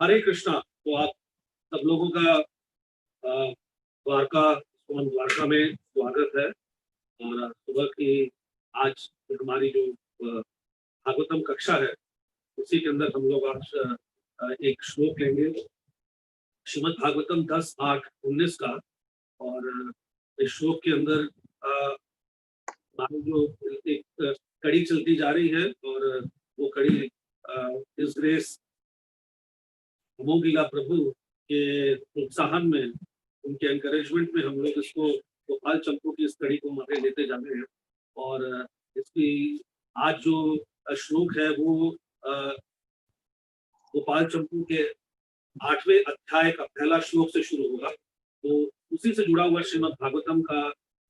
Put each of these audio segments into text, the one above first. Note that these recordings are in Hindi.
हरे कृष्णा। तो आप सब लोगों का द्वारका में स्वागत है। और सुबह की आज हमारी जो भागवतम कक्षा है उसी के अंदर हम लोग आज एक श्लोक लेंगे, श्रीमद् भागवतम 10:8-19 का। और इस श्लोक के अंदर हमारी जो एक कड़ी चलती जा रही है, और वो कड़ी इस ग्रेस अमोघ लीला प्रभु के प्रोत्साहन में, उनके एनकरेजमेंट में हम लोग इसको गोपाल चंपू की इस कड़ी को आगे लेते जा रहे हैं। और इसकी आज जो श्लोक है वो गोपाल चंपू के 8वें अध्याय का पहला श्लोक से शुरू होगा। तो उसी से जुड़ा हुआ श्रीमद् भागवतम का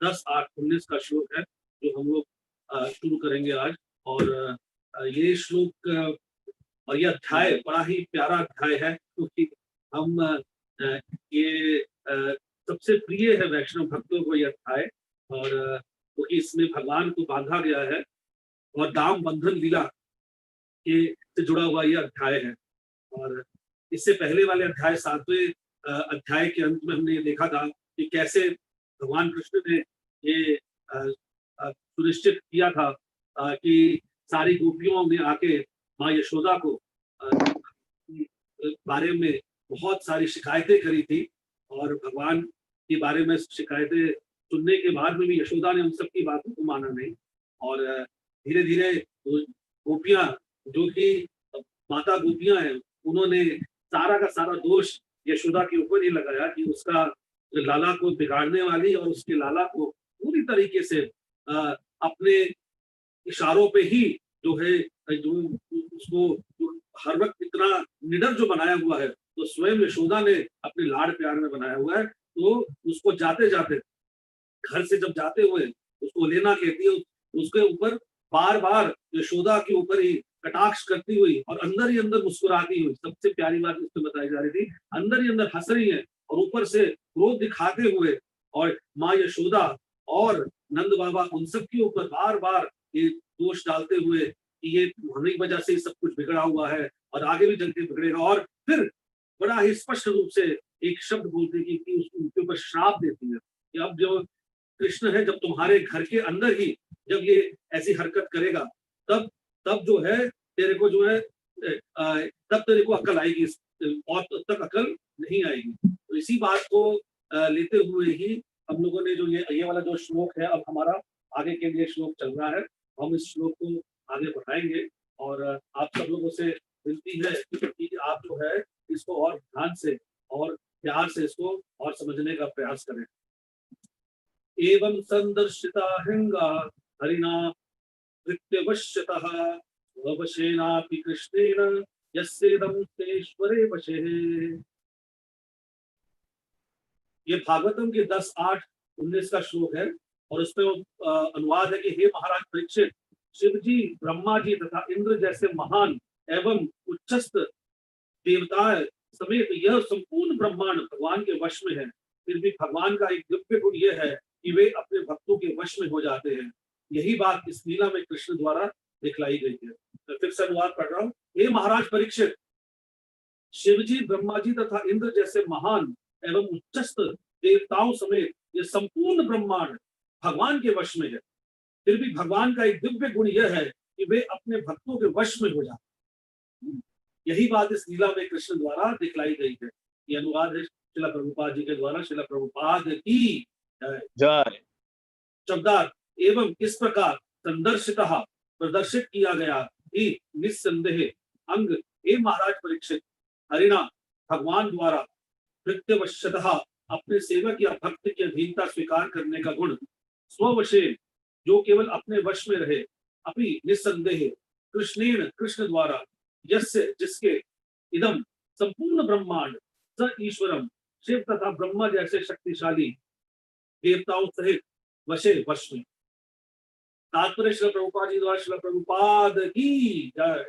10:8-19 का श्लोक है जो हम लोग शुरू करेंगे आज। और ये श्लोक और ये अध्याय बड़ा ही प्यारा अध्याय है, क्योंकि हम ये सबसे प्रिय है वैष्णव भक्तों को ये अध्याय। और क्योंकि इसमें भगवान को बांधा गया है और दाम बंधन लीला के से जुड़ा हुआ ये अध्याय है। और इससे पहले वाले अध्याय 7वें अध्याय के अंत में हमने ये देखा था कि कैसे भगवान कृष्ण ने ये सुनिश्चित किया था कि सारी गोपियों ने आके माँ यशोदा को बारे में बहुत सारी शिकायतें करी थी। और भगवान के बारे में शिकायतें सुनने के बाद में भी यशोदा ने उन सब की बातों को माना नहीं। और धीरे धीरे गोपियां, जो कि माता गोपियां हैं, उन्होंने सारा का सारा दोष यशोदा के ऊपर ही लगाया कि उसका लाला को बिगाड़ने वाली और उसके लाला को पूरी तरीके से अपने इशारों पे ही जो है जो उसको हर वक्त इतना निडर जो बनाया हुआ है, तो स्वयं यशोदा ने अपने लाड़ प्यार में बनाया हुआ है। तो उसको जाते जाते घर से जब जाते हुए उसको लेना कहती है, उसके ऊपर बार बार यशोदा के ऊपर ही कटाक्ष करती हुई और अंदर ही अंदर मुस्कुराती हुई, सबसे प्यारी बात इसमें बताई जा रही थी, अंदर ही अंदर हंस रही है और ऊपर से क्रोध दिखाते हुए। और माँ यशोदा और नंद बाबा उन सब के ऊपर बार बार ये दोष डालते हुए कि ये तुम्हारी वजह से सब कुछ बिगड़ा हुआ है और आगे भी जल्दी बिगड़ेगा। और फिर बड़ा ही स्पष्ट रूप से एक शब्द बोलती कि उनके ऊपर श्राप देती है कि अब जो कृष्ण है, जब तुम्हारे घर के अंदर ही जब ये ऐसी हरकत करेगा, तब जो है तेरे को जो है तब तेरे को अक्ल आएगी, और तब तक अक्ल नहीं आएगी। तो इसी बात को लेते हुए ही हम लोगों ने जो ये वाला जो श्लोक है, अब हमारा आगे के लिए श्लोक चल रहा है, हम इस श्लोक को आगे बढ़ाएंगे। और आप सब लोगों से विनती है कि आप जो है इसको और ध्यान से और प्यार से इसको और समझने का प्रयास करें। एवं संदर्शिता हिंगा हरिणा कृत्यवश्यतः वशेनापि कृष्णेन यस्येदं तेश्वरे वशे। ये भागवतम के 10:8-19 का श्लोक है और उसमें अनुवाद है कि हे महाराज परीक्षित, शिव जी, ब्रह्मा जी तथा इंद्र जैसे महान एवं उच्चस्थ देवता समेत यह संपूर्ण ब्रह्मांड भगवान के वश में है। फिर भी भगवान का एक दिव्य गुण यह है कि वे अपने भक्तों के वश में हो जाते हैं। यही बात इस लीला में कृष्ण द्वारा दिखलाई गई है। तो फिर से अनुवाद पढ़ रहा हूँ। हे महाराज परीक्षित, शिव जी, ब्रह्मा जी तथा इंद्र जैसे महान एवं उच्चस्थ देवताओं समेत यह संपूर्ण ब्रह्मांड भगवान के वश में है। फिर भी भगवान का एक दिव्य गुण यह है कि वे अपने भक्तों के वश में हो जाते हैं। यही बात इस लीला में कृष्ण द्वारा दिखलाई गई है। ये अनुवाद है श्रील प्रभुपाद जी के द्वारा। श्रील प्रभुपाद की जय। शब्दार्थ एवं इस प्रकार संदर्शितः प्रदर्शित किया गया कि निस्संदेह अंग, हे महाराज परीक्षित, हरिणा भगवान द्वारा कृत्यवश्यतः अपने सेवक या भक्त की अधीनता स्वीकार करने का गुण, स्ववशे जो केवल अपने वश में रहे, अपनी निस्संदेह कृष्णेन कृष्ण द्वारा, यस्य जिसके इदम संपूर्ण ब्रह्मांड स ईश्वरम शिव तथा ब्रह्मा जैसे शक्तिशाली देवताओं सहित वशे वश में। तात्पर्य श्रील प्रभुपाद जी द्वारा। श्रील प्रभुपाद की जय।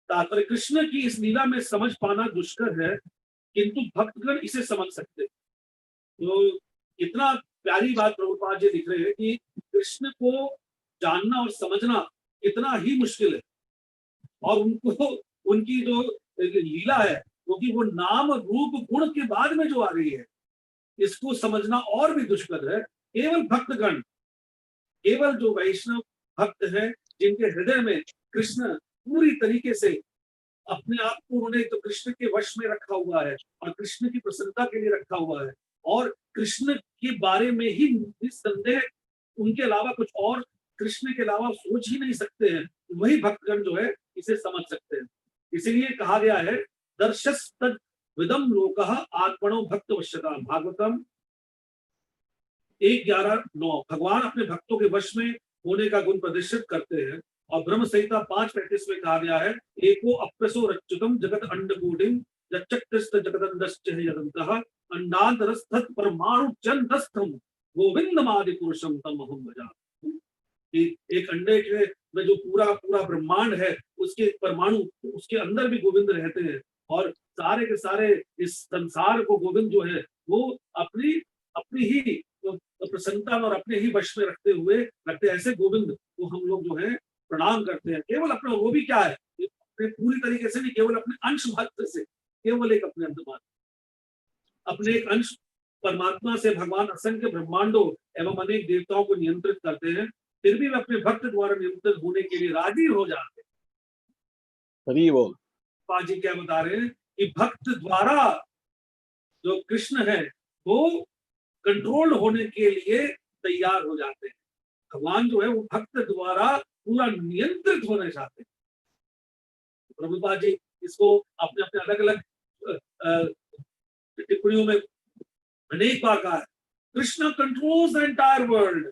तात्पर्य कृष्ण की इस लीला में समझ पाना दुष्कर है, किंतु भक्तगण इसे समझ सकते। तो इतना प्यारी बात प्रभुपाद जी लिख रहे हैं कि कृष्ण को जानना और समझना इतना ही मुश्किल है, और उनको उनकी जो लीला है, क्योंकि वो नाम रूप गुण के बाद में जो आ रही है, इसको समझना और भी दुष्कर है। केवल भक्तगण, केवल जो वैष्णव भक्त हैं, जिनके हृदय में कृष्ण पूरी तरीके से अपने आप को उन्होंने तो कृष्ण के वश में रखा हुआ है और कृष्ण की प्रसन्नता के लिए रखा हुआ है, और कृष्ण के बारे में ही निस्संदेह, उनके अलावा कुछ और कृष्ण के अलावा सोच ही नहीं सकते हैं, वही भक्तगण जो है इसे समझ सकते हैं। इसीलिए कहा गया है, दर्शस्तद विदम लोकः आत्मनो भक्त वश्यता, भागवतम 1:11-9। भगवान अपने भक्तों के वश में होने का गुण प्रदर्शित करते हैं। और ब्रह्म संहिता 5:35 में कहा गया है, एको अप्रसो रच्युतम जगत अंडकूटिम यच्चक्रस्त जगदंडश्च यदन्तः अंडान्तरस्थत परमाणु चंद्रस्थम गोविंदमादि पुरुषम तम अहम भजामि। कि एक अंडे के में जो पूरा पूरा ब्रह्मांड है, उसके परमाणु, उसके अंदर भी गोविंद रहते हैं, और सारे के सारे इस संसार को गोविंद जो है वो अपनी अपनी ही प्रसन्नता और अपने ही वश में रखते ऐसे गोविंद को हम लोग जो है प्रणाम करते हैं। केवल अपना, वो भी क्या है, अपने पूरी तरीके से नहीं, केवल अपने अंश मात्र से, केवल एक अपने अंश मात्र, अपने एक अंश परमात्मा से भगवान असंख्य ब्रह्मांडों एवं अनेक देवताओं को नियंत्रित करते हैं, फिर भी वे अपने भक्त द्वारा नियंत्रित होने के लिए राजी हो जाते हैं। पाजी क्या बता रहे हैं कि भक्त द्वारा जो कृष्ण है वो कंट्रोल होने के लिए तैयार हो जाते हैं। भगवान जो है वो भक्त द्वारा पूरा नियंत्रित होना चाहते हैं। प्रभुपाद जी इसको अपने अपने अलग अलग टिप्पणियों में अनेक बार कहा है, Krishna controls the entire world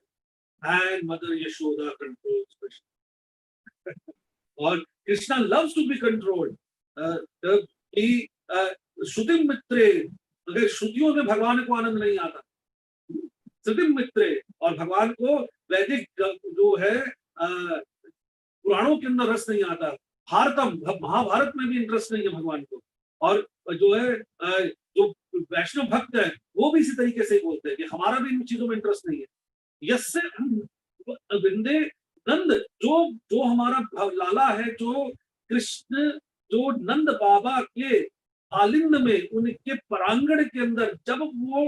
and mother Yashoda controls Krishna. और Krishna loves to be controlled. श्रुति मित्रे, अगर श्रुतियों में भगवान को आनंद नहीं आता, श्रुति मित्रे, और भगवान को वैदिक जो है पुराणों के अंदर रस नहीं आता, भारतम, महाभारत में भी इंटरेस्ट नहीं है भगवान को, और जो है जो वैष्णव भक्त है वो भी इसी तरीके से बोलते हैं कि हमारा भी इन चीजों में इंटरेस्ट नहीं है। यस्से वृंदे नंद, जो हमारा लाला है, जो कृष्ण, जो नंद बाबा के आलिंग में, उनके परांगण के अंदर जब वो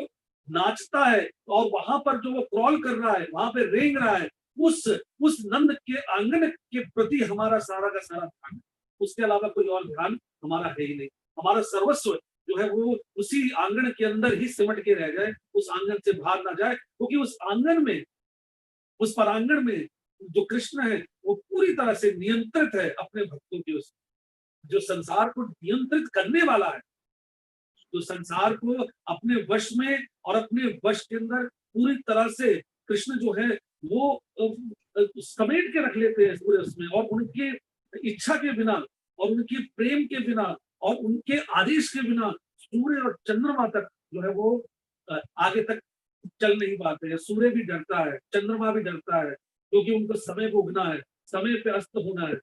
नाचता है और वहां पर जो वो क्रॉल कर रहा है, वहां पे रेंग रहा है, उस नंद के आंगन के प्रति हमारा सारा का सारा ध्यान, उसके अलावा कोई और ध्यान हमारा है ही नहीं। हमारा सर्वस्व जो है वो उसी आंगन के अंदर ही सिमट के रह जाए, उस आंगन से बाहर ना जाए, क्योंकि उस आंगन में, उस परांगण में जो कृष्ण है वो पूरी तरह से नियंत्रित है अपने भक्तों के, उस जो संसार को नियंत्रित करने वाला है, जो संसार को अपने वश में और अपने वश के अंदर पूरी तरह से कृष्ण जो है वो समेट के रख लेते हैं पूरे उसमें, और उनके इच्छा के बिना और उनके प्रेम के बिना और उनके आदेश के बिना सूर्य और चंद्रमा तक जो है वो आगे तक चल नहीं पाते हैं। सूर्य भी डरता है, चंद्रमा भी डरता है, क्योंकि उनको समय को उगना है, समय पे अस्त होना है।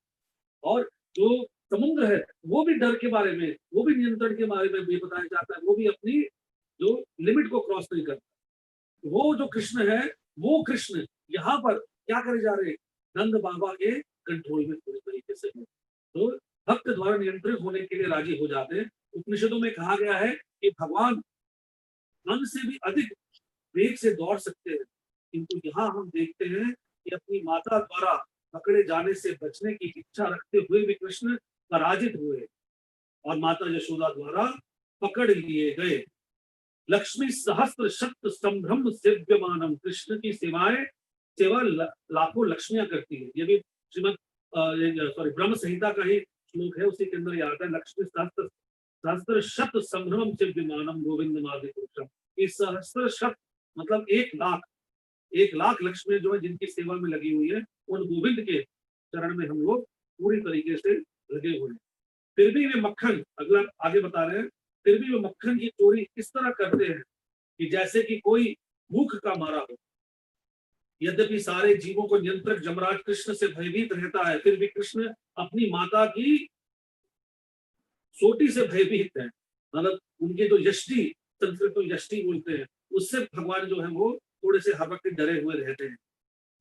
और जो समुद्र है वो भी डर के बारे में, वो भी नियंत्रण के बारे में भी बताया जाता है, वो भी अपनी जो लिमिट को क्रॉस नहीं करता। वो जो कृष्ण है, वो कृष्ण यहाँ पर क्या करे जा रहे हैं, नंद बाबा के कंट्रोल में पूरी तरीके से है, तो भक्त द्वारा नियंत्रित होने के लिए राजी हो जाते हैं। उपनिषदों में कहा गया है कि भगवान मन से भी अधिक वेग से दौड़ सकते हैं, किंतु यहाँ हम देखते हैं कि अपनी माता द्वारा पकड़े जाने से बचने की इच्छा रखते हुए भी कृष्ण पराजित हुए और माता यशोदा द्वारा पकड़ लिए गए। लक्ष्मी सहस्त्र शत संभ्रम सेव्यमानम, कृष्ण की सेवा लाखों लक्ष्मियां करती है। ये भी श्रीमद ब्रह्म संहिता का ही श्लोक है, उसी के अंदर आता है, लक्ष्मी सहस्त्र शत संभ्रम सेव्यमानम गोविंद मादि पुरुषम। इस सहस्त्र शत मतलब 1,00,000 लक्ष्मी जो है जिनकी सेवा में लगी हुई है, उन गोविंद के चरण में हम लोग पूरी तरीके से लगे हुए हैं। फिर भी वे मक्खन, अगला आगे बता रहे हैं, फिर भी वे मक्खन की चोरी इस तरह करते हैं कि जैसे कि कोई भूख का मारा हो। यद्यपि सारे जीवों को नियंत्रक जमराज कृष्ण से भयभीत रहता है, फिर भी कृष्ण अपनी माता की सोटी से भयभीत है, मतलब उनके जो यष्टि, संस्कृत में यष्टि बोलते हैं, उससे भगवान जो है वो थोड़े से हर वक्त डरे हुए रहते हैं।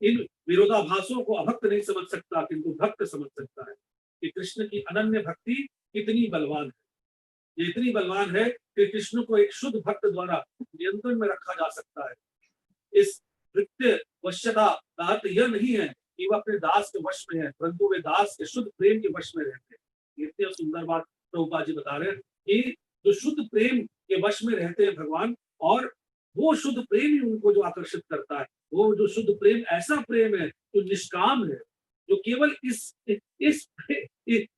इन विरोधाभासों को अभक्त नहीं समझ सकता, किंतु भक्त समझ सकता है कि कृष्ण की अनन्य भक्ति कितनी बलवान है। ये इतनी बलवान है कि कृष्ण को एक शुद्ध भक्त द्वारा नियंत्रण में रखा जा सकता है। इस नृत्य वश्यता का अर्थ यह नहीं है कि वह अपने दास के वश में है, परंतु वे दास के शुद्ध प्रेम के वश में रहते हैं। इतनी सुंदर बात प्रभुपाद जी बता रहे हैं कि जो शुद्ध प्रेम के वश में रहते हैं भगवान, और वो शुद्ध प्रेम ही उनको जो आकर्षित करता है, वो जो शुद्ध प्रेम ऐसा प्रेम है जो निष्काम है, जो केवल इस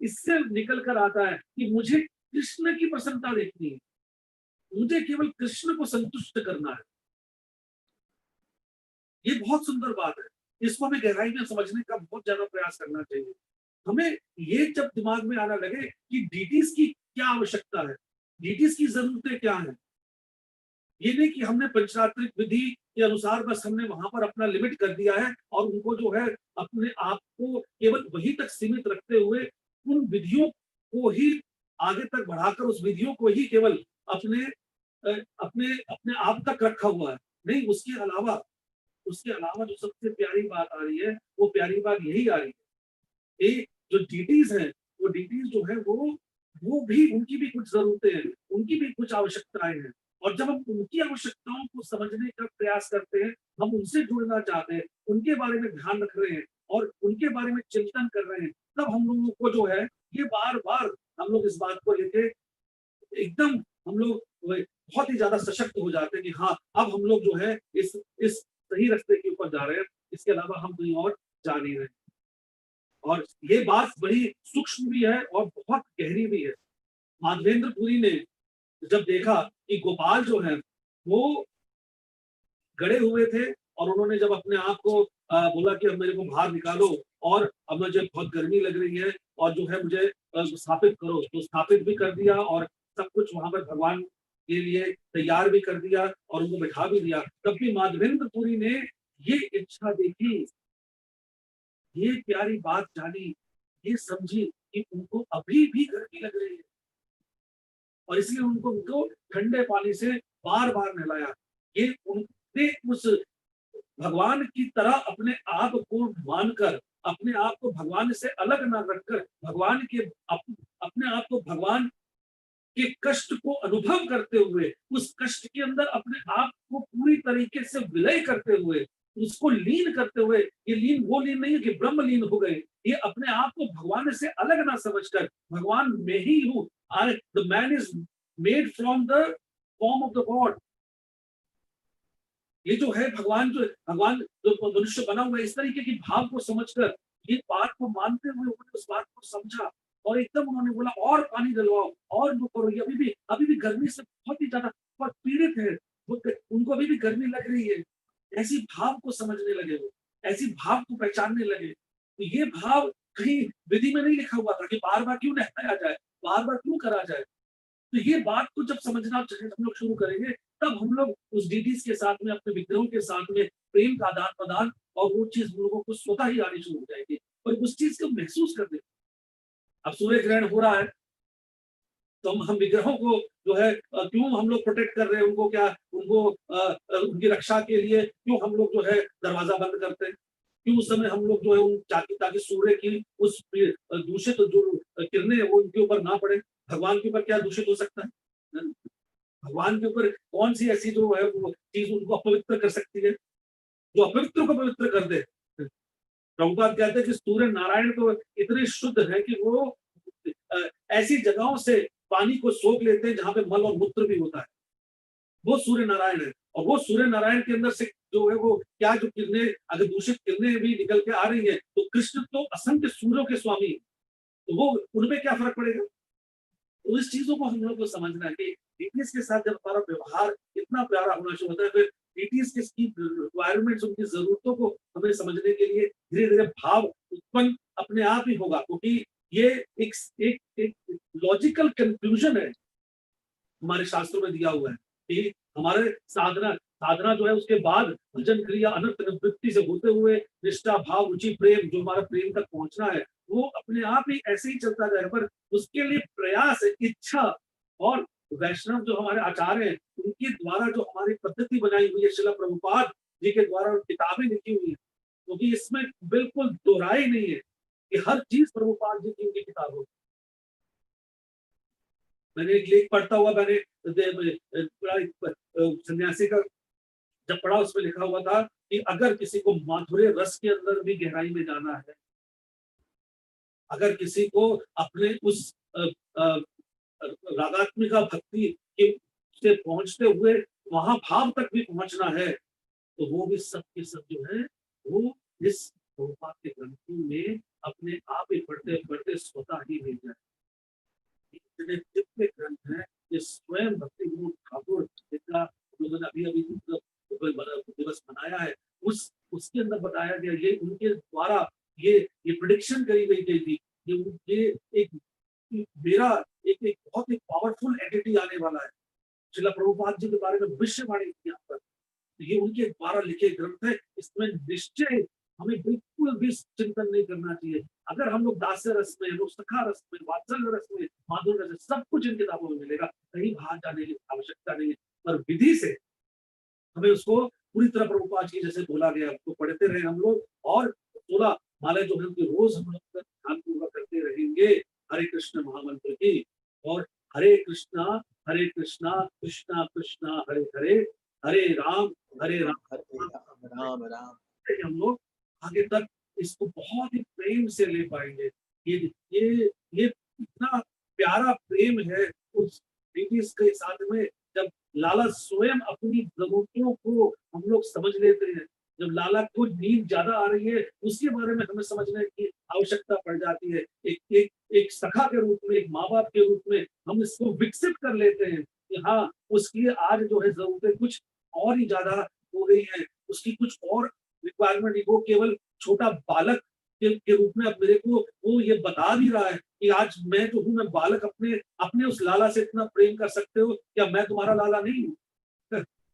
इससे निकल कर आता है कि मुझे कृष्ण की प्रसन्नता देखनी है, मुझे केवल कृष्ण को संतुष्ट करना है। ये बहुत सुंदर बात है। इसको हमें गहराई में समझने का बहुत ज्यादा प्रयास करना चाहिए। हमें ये जब दिमाग में आना लगे कि डीटीज की क्या आवश्यकता है, डीटीज की जरूरतें क्या है, ये नहीं कि हमने पंचरात्रिक विधि के अनुसार बस हमने वहां पर अपना लिमिट कर दिया है और उनको जो है अपने आप को केवल वही तक सीमित रखते हुए उन विधियों को ही आगे तक बढ़ाकर उस विधियों को ही केवल अपने अपने अपने आप तक रखा हुआ है। नहीं, उसके अलावा जो सबसे प्यारी बात आ रही है, वो प्यारी बात यही आ रही है, ये जो डीटीज है, वो डीटीज जो है वो भी, उनकी भी कुछ जरूरतें हैं, उनकी भी कुछ आवश्यकताएं हैं। और जब हम उनकी आवश्यकताओं को समझने का प्रयास करते हैं, हम उनसे जुड़ना चाहते हैं, उनके बारे में ध्यान रख रहे हैं और उनके बारे में चिंतन कर रहे हैं, तब हम लोगों को जो है ये बार बार हम लोग इस बात को लेके एकदम हम लोग बहुत ही ज्यादा सशक्त हो जाते हैं कि हाँ, अब हम लोग जो है इस सही रास्ते के ऊपर जा रहे हैं, इसके अलावा हम कहीं और जा नहीं रहे। और ये बात बड़ी सूक्ष्म भी है और बहुत गहरी भी है। माधवेंद्र पुरी ने जब देखा कि गोपाल जो है वो गड़े हुए थे और उन्होंने जब अपने आप को बोला कि अब मेरे को बाहर निकालो और अब मुझे बहुत गर्मी लग रही है और जो है मुझे स्थापित करो, तो स्थापित भी कर दिया और सब कुछ वहां पर भगवान के लिए तैयार भी कर दिया और उनको बैठा भी दिया। तब भी माधवेंद्र पुरी ने ये इच्छा देखी, ये प्यारी बात जानी, ये समझी कि उनको अभी भी गर्मी लग रही है और इसलिए उनको ठंडे पानी से बार बार नहलाया। ये उनने उस भगवान की तरह अपने आप को मानकर, अपने आप को भगवान से अलग ना रखकर, भगवान के अपने आप को भगवान के कष्ट को अनुभव करते हुए, उस कष्ट के अंदर अपने आप को पूरी तरीके से विलय करते हुए, उसको लीन करते हुए, ये लीन वो लीन नहीं है कि ब्रह्म लीन हो गए, ये अपने आप को भगवान से अलग ना समझकर भगवान में ही हूं, I the man is made from the form of the God. ये जो है भगवान जो मनुष्य बना हुआ है, इस तरीके की भाव को समझकर, ये बात को मानते हुए उन्होंने उस बात को समझा और एकदम उन्होंने बोला और पानी डलवाओ और वो करो। ये अभी भी गर्मी से बहुत ही ज्यादा बहुत पीड़ित है, उनको अभी भी गर्मी लग रही है। ऐसी भाव को समझने लगे वो, ऐसी भाव को पहचानने लगे। तो ये भाव कहीं विधि में नहीं लिखा हुआ था कि बार बार क्यों नहलाया जाए, बार बार क्यों करा जाए। तो ये बात को जब समझना हम लोग शुरू करेंगे, तब हम लोग उस डीटीज के साथ में, अपने विग्रहों के साथ में प्रेम का आदान प्रदान और वो चीज हम लोगों को स्वतः ही आनी शुरू हो जाएगी और उस चीज को महसूस करने। अब सूर्य ग्रहण हो रहा है, तो हम विग्रहों को जो है क्यों हम लोग प्रोटेक्ट कर रहे हैं, उनको क्या उनको उनकी रक्षा के लिए क्यों हम लोग जो है दरवाजा बंद करते हैं, क्यों उस समय हम लोग जो है ताकि सूर्य की उस दूषित जो किरणें है वो उनके ऊपर ना पड़े। भगवान के ऊपर क्या दूषित हो सकता है? भगवान के ऊपर कौन सी ऐसी जो है वो चीज उनको अपवित्र कर सकती है, जो अपवित्र को पवित्र कर दे। प्रभुपाद कहते हैं कि सूर्य नारायण तो इतने शुद्ध है कि वो ऐसी जगहों से पानी को सोख लेते हैं जहां पे मल और मूत्र भी होता है, वो सूर्य नारायण है। और वो सूर्य नारायण के अंदर से जो है वो क्या, जो किरणें अगर दूषित किरणें भी निकल के आ रही है, तो कृष्ण तो असंख्य सूर्यों के स्वामी है, तो वो उनमें क्या फर्क पड़ेगा। तो इस चीजों को हम लोग को समझना है कि डीटीएस के साथ जब हमारा व्यवहार इतना प्यारा होना शुरू होता है, फिर डीटीएस की रिक्वायरमेंट्स, उनकी जरूरतों को हमें समझने के लिए धीरे धीरे भाव उत्पन्न अपने आप ही होगा, क्योंकि ये एक लॉजिकल कंक्लूजन है हमारे शास्त्रों में दिया हुआ है कि हमारे साधना जो है उसके बाद भजन क्रिया अनंत निवृत्ति से होते हुए निष्ठा भाव रुचि प्रेम, जो हमारा प्रेम तक पहुंचना है, वो अपने आप ही ऐसे ही चलता जाएगा। पर उसके लिए प्रयास, इच्छा और वैष्णव जो हमारे आचार्य हैं उनके द्वारा जो हमारी पद्धति बनाई हुई है, शिला प्रभुपाद जी के द्वारा किताबें लिखी हुई है, क्योंकि इसमें बिल्कुल दोहराई नहीं है कि हर चीज प्रभुपाद जी की उनकी किताब हो। मैंने एक लेख पढ़ता हुआ मैंने सन्यासी का जब पढ़ा, उसमें लिखा हुआ था कि अगर किसी को माधुर्य रस के अंदर भी गहराई में जाना है, अगर किसी को अपने उस रागात्मिका भक्ति के से पहुंचते हुए वहां भाव तक भी पहुंचना है, तो वो भी सब के सब जो है वो इस प्रभुपाद के ग्रंथों में अपने आप ही पढ़ते पढ़ते स्वतः ही मिल जाए। इतने दिव्य ग्रंथ हैं, ये स्वयं भक्ति विनोद ठाकुर जिनका उन्होंने अभी अभी दिवस मनाया है, उसके अंदर बताया गया, ये उनके द्वारा ये प्रिडिक्शन करी गई थी, ये एक मेरा एक बहुत ही पावरफुल एंटिटी आने वाला है। श्रील प्रभुपाद जी के बारे में भविष्यवाणी की यहाँ पर, तो ये उनके द्वारा लिखे ग्रंथ है। इसमें निश्चय हमें बिल्कुल भी चिंतन नहीं करना चाहिए। अगर हम लोग दास्य रस में, हम लोग सखा रस में, वात्सल्य रस में, माधुर्य रस में, सब कुछ इन किताबों में मिलेगा, कहीं बाहर जाने की आवश्यकता नहीं है। पर विधि से हमें उसको पूरी तरह प्रभुपाद जी जैसे बोला गया उसको पढ़ते रहे हम लोग, और 16 माले जो है उनकी रोज हम लोग ध्यान पूर्वक करते रहेंगे हरे कृष्ण महामंत्र की। और हरे कृष्णा कृष्णा कृष्णा हरे हरे, हरे राम राम राम। हम लोग आगे तक इसको बहुत ही प्रेम से ले पाएंगे। ये इतना प्यारा प्रेम है उस ब्रिटिश के साथ में, जब लाला स्वयं अपनी जरूरतों को हम लोग समझ लेते हैं, जब लाला को नींद ज्यादा आ रही है उसके बारे में हमें समझने की आवश्यकता पड़ जाती है, एक सखा के रूप में, एक माँ बाप के रूप में हम इसको विकसित कर लेते हैं कि हाँ उसकी आज जो है जरूरतें कुछ और ही ज्यादा हो गई है, उसकी कुछ और रिक्वायरमेंट, वो केवल छोटा बालक के रूप में अब मेरे को वो ये बता भी रहा है कि आज मैं जो हूँ, मैं बालक अपने अपने उस लाला से इतना प्रेम कर सकते हो, क्या मैं तुम्हारा लाला नहीं हूँ?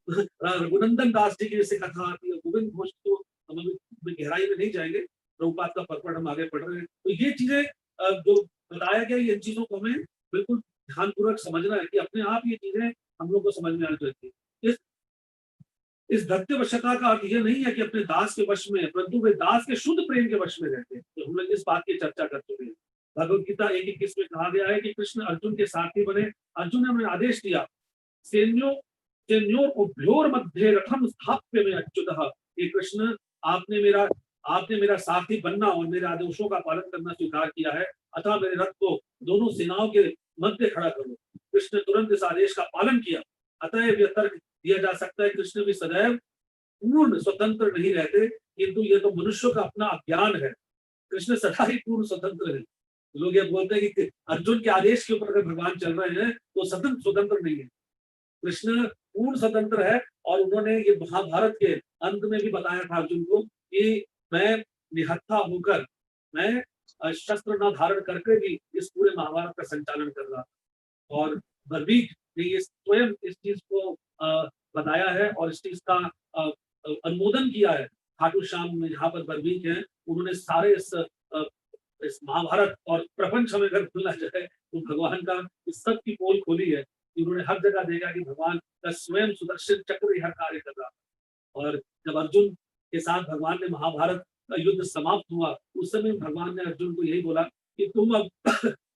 रघुनंदन दास जी की जैसे कथा आती है, गोविंद घोष, तो हम अभी गहराई में नहीं जाएंगे, प्रभुपाद का पर्पट हम आगे पढ़ रहे हैं। तो ये चीजें जो बताया गया, ये चीजों को हमें बिल्कुल ध्यानपूर्वक समझना है कि अपने आप ये चीजें हम लोग को समझ में आनी चाहिए। इस धत्य वशता का अर्थ यह नहीं है कि अपने दास के वश में, परंतु वे दास के शुद्ध प्रेम के वश में रहते हैं। तो हम लोग इस बात की चर्चा कर चुके हैं। भगवत गीता 1:21 में कहा गया है कि कृष्ण अर्जुन के सारथी बने। अर्जुन ने हमें आदेश दिया, सेन्योर मध्य रथम स्थाप्य में अच्युतः, हे कृष्ण आपने मेरा सारथी बनना और मेरे आदेशों का पालन करना स्वीकार किया है, अतः मेरे रथ को दोनों सेनाओं के मध्य खड़ा करो। कृष्ण ने तुरंत इस आदेश का पालन किया। अतएव यह तर्क दिया जा सकता है कृष्ण भी सदैव पूर्ण स्वतंत्र नहीं रहते, किंतु यह तो मनुष्यों का अपना अज्ञान है। कृष्ण सदा ही पूर्ण स्वतंत्र है। लोग ये बोलते हैं कि अर्जुन के आदेश के ऊपर अगर भगवान चल रहे हैं तो स्वतंत्र नहीं है। कृष्ण पूर्ण स्वतंत्र है, और उन्होंने ये महाभारत के अंत में भी बताया था अर्जुन को कि मैं निहत्था होकर, मैं शस्त्र न धारण करके भी इस पूरे महाभारत का संचालन कर रहा। और बर्बीक ने ये स्वयं इस चीज को बताया है और इस चीज का अनुमोदन किया है। खाटू श्याम में जहाँ पर बर्बीक है, उन्होंने सारे इस महाभारत और प्रपंच हमें अगर खुलना चाहे तो भगवान का इस सब की पोल खोली है। उन्होंने हर जगह देखा कि भगवान का स्वयं सुदर्शन चक्र ही हर कार्य कर रहा। और जब अर्जुन के साथ भगवान ने महाभारत का युद्ध समाप्त हुआ, उस समय भगवान ने अर्जुन को यही बोला कि तुम अब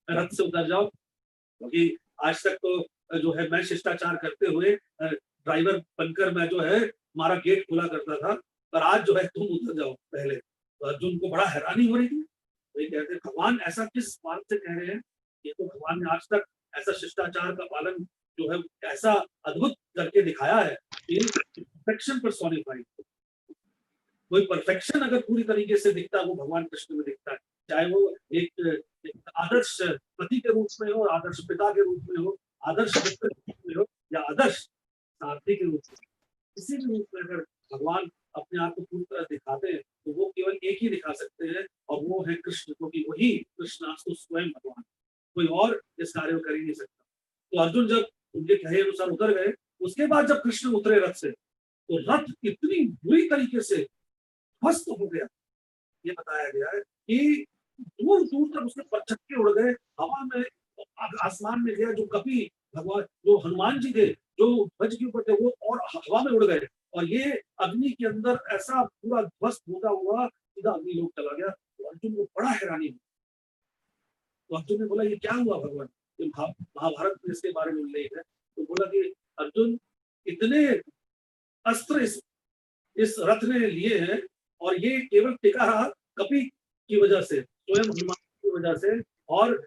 रथ से उतर जाओ, क्योंकि आज तक तो जो है मैं शिष्टाचार करते हुए ड्राइवर बनकर मैं जो है हमारा गेट खुला करता था, पर आज जो है तुम उतर जाओ पहले। तो अर्जुन को बड़ा हैरानी हो रही थी। तो ये कहते भगवान ऐसा किस बात से कह रहे हैं? ये तो भगवान ने आज तक ऐसा शिष्टाचार का पालन जो है ऐसा अद्भुत करके दिखाया है कि परफेक्शन पर्सोनिफाइड। कोई परफेक्शन अगर पूरी तरीके से दिखता है वो भगवान कृष्ण में दिखता है, चाहे वो एक आदर्श पति के रूप में हो, आदर्श पिता के रूप में हो, आदर्श मित्र के रूप में हो, या आदर्श सारथी के रूप में, किसी भी रूप में अगर भगवान अपने आप को पूरी तरह दिखाते हैं तो वो केवल एक ही दिखा सकते हैं, और वो है कृष्ण, क्योंकि वही कृष्णास्तु स्वयं भगवान, कोई और इस कार्य को कर ही नहीं सकता। तो अर्जुन जब उनके कहे अनुसार उतर गए, उसके बाद जब कृष्ण उतरे रथ से, तो रथ इतनी बुरी तरीके से ध्वस्त हो गया। ये बताया गया है कि दूर दूर तक उसके परचक्के उड़ गए, हवा में आसमान में गया। जो कभी भगवान जो हनुमान जी थे जो ध्वज के ऊपर थे, वो और हवा में उड़ गए, और ये अग्नि के अंदर ऐसा पूरा ध्वस्त होता हुआ सीधा अग्नि लोक चला गया। तो अर्जुन अर्जुन को बड़ा हैरानी हुई। तो अर्जुन ने बोला ये क्या हुआ भगवान, ये महाभारत में इसके बारे में उल्लेख है। तो बोला कि अर्जुन इतने अस्त्र इस रथ ने लिए हैं और ये केवल टिका रहा कपि की वजह से, स्वयं हनुमान की वजह से, और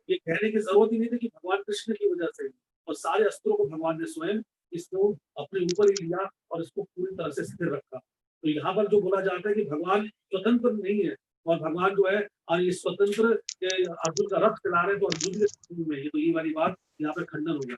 ये कहने की जरूरत ही नहीं थी कि भगवान कृष्ण की वजह से, और सारे अस्त्रों को भगवान ने स्वयं इसको अपने ऊपर ही लिया और इसको पूरी तरह से स्थिर रखा। तो यहाँ पर जो बोला जाता है कि भगवान स्वतंत्र नहीं है, और भगवान जो है और ये स्वतंत्र अर्जुन का रथ चला रहे हैं, तो अर्जुन के में तो ये वाली बात यहाँ पर खंडन हो गया।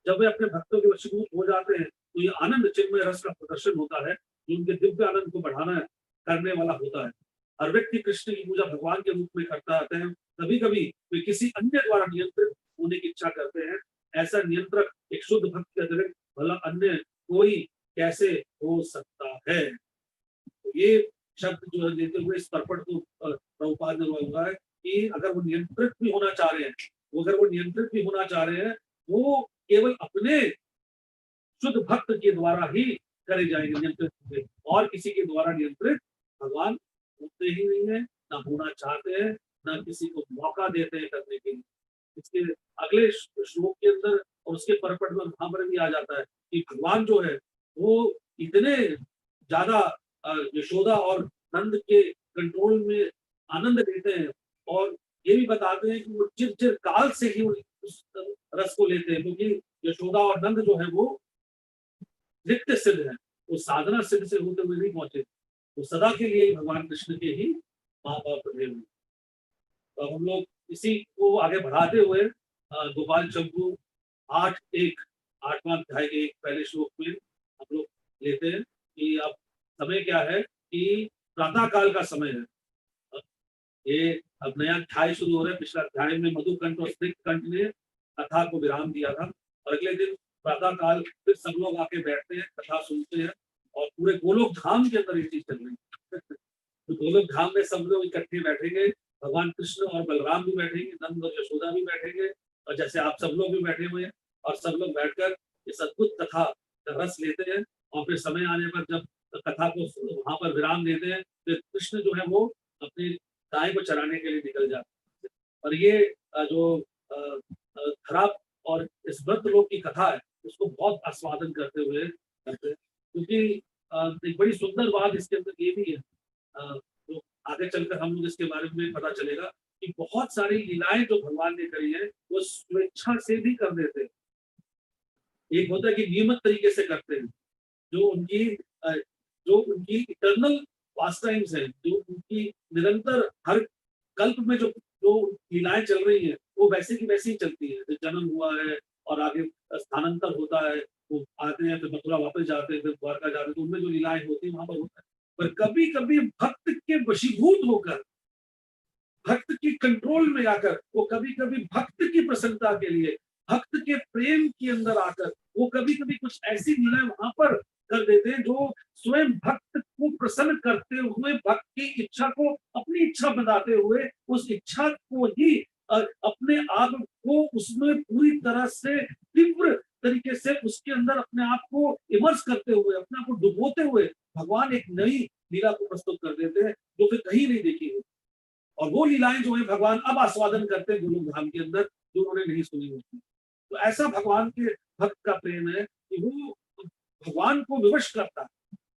जब वे अपने भक्तों के वशीभूत हो जाते हैं तो ये आनंद चिन्मय रस का प्रदर्शन होता है, जो उनके दिव्य आनंद को बढ़ाना करने वाला होता है। हर व्यक्ति कृष्ण की पूजा भगवान के रूप में करता रहता है। कभी कभी वे किसी अन्य द्वारा नियंत्रित होने की इच्छा करते हैं। ऐसा नियंत्रक एक शुद्ध भक्त के अतिरिक्त भला अन्य कोई कैसे हो सकता है। तो ये शब्द जो है देते हुए इस पर्पट को प्रभुपाद ने हुआ है कि अगर वो नियंत्रित भी होना चाह रहे हैं, वो केवल अपने शुद्ध भक्त के द्वारा ही करे जाएंगे नियंत्रित होंगे, और किसी के द्वारा नियंत्रित भगवान होते ही नहीं है, ना होना चाहते हैं, ना किसी को मौका देते हैं करने के लिए। इसके अगले श्लोक के अंदर और उसके परपट में वहां पर भी आ जाता है कि भगवान जो है वो इतने ज्यादा यशोदा और नंद के कंट्रोल में आनंद लेते हैं, और ये भी बताते हैं कि वो चिर काल से ही उस रस को लेते हैं, क्योंकि यशोदा और नंद जो है वो नित्य सिद्ध है, वो साधना सिद्ध से होते हुए नहीं पहुंचे, वो सदा के लिए भगवान कृष्ण के ही माँ बाप रहे हुए। तो हम लोग इसी को आगे बढ़ाते हुए गोपाल चंपू 8:1 अध्याय के पहले श्लोक में हम लोग लेते हैं कि अब समय क्या है कि प्रातः काल का समय है। ये अब नया अध्याय शुरू हो रहा है। पिछला अध्याय में मधुकंठ और स्निग्धकंठ ने कथा को विराम दिया था, और अगले दिन प्रातः काल फिर सब लोग आके बैठते हैं, कथा सुनते हैं, और पूरे गोलोक धाम के अंदर ये चीज चल रही है। तो गोलोक धाम में सब लोग इकट्ठे बैठेंगे, भगवान कृष्ण और बलराम भी बैठेंगे, नंद और यशोदा भी बैठेंगे, और जैसे आप सब लोग भी बैठे हुए हैं, और सब लोग बैठकर इस अद्भुत कथा का रस लेते हैं, और फिर समय आने पर जब कथा को वहां पर विराम देते हैं, फिर कृष्ण जो है वो अपनी गाय को चराने के लिए निकल जाते हैं। और ये जो खराब और इस व्रत लोक की कथा है उसको बहुत आस्वादन करते हुए करते हैं, क्योंकि एक बड़ी सुंदर बात इसके अंदर ये भी है, तो आगे चलकर हम लोग इसके बारे में पता चलेगा कि बहुत सारी लीलाएं जो भगवान ने करी है वो स्वेच्छा से भी कर देते हैं। एक होता है कि नियमित तरीके से करते हैं, जो उनकी इटर्नल पास टाइम्स है, जो उनकी निरंतर हर कल्प में जो जो लीलाएं चल रही है वो वैसे की वैसी ही चलती है। जन्म हुआ है और आगे स्थानांतर होता है, वो आते हैं फिर मथुरा वापस जाते हैं, फिर द्वारका जाते हैं, तो उनमें जो लीलाएं होती है वहां पर होता है। पर कभी कभी भक्त के वशीभूत होकर, भक्त की कंट्रोल में आकर, वो कभी कभी भक्त की प्रसन्नता के लिए, भक्त के प्रेम के अंदर आकर वो कभी कभी कुछ ऐसी लीलाएं वहां पर कर देते हैं जो स्वयं भक्त को प्रसन्न करते हुए, भक्त की इच्छा को अपनी इच्छा बनाते हुए, उस इच्छा को ही अपने आप को उसमें पूरी तरह से तीव्र तरीके से उसके अंदर अपने आप को इमर्स करते हुए, अपने आप को डुबोते हुए भगवान एक नई लीला को प्रस्तुत कर देते हैं जो फिर कहीं नहीं देखी है। और वो लीलाएं जो है भगवान अब आस्वादन करते हैं गोलोक धाम के अंदर, जो उन्होंने नहीं सुनी होती। तो ऐसा भगवान के भक्त का प्रेम है कि वो भगवान को विवश करता है,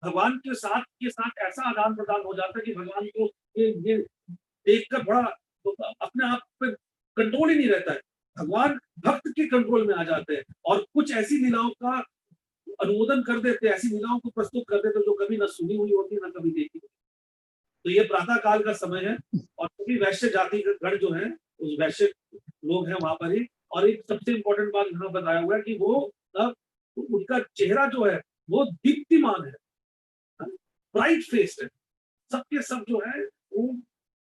भगवान के साथ ऐसा आदान प्रदान हो जाता है कि भगवान को ये देखकर बड़ा तो अपने आप पे कंट्रोल ही नहीं रहता है, भगवान भक्त के कंट्रोल में आ जाते हैं और कुछ ऐसी लीलाओं का अनुमोदन कर देते हैं, ऐसी लीलाओं को प्रस्तुत कर देते हैं जो कभी ना सुनी हुई होती ना कभी देखी। तो ये प्रातः काल का समय है, और सभी वैश्य जाति गण जो है उस वैश्य लोग हैं वहां पर ही। और एक सबसे इंपॉर्टेंट बात यहाँ बताया हुआ है कि वो उनका चेहरा जो है वो दीप्तिमान है, ब्राइट फेस्ड है, सबके सब जो है वो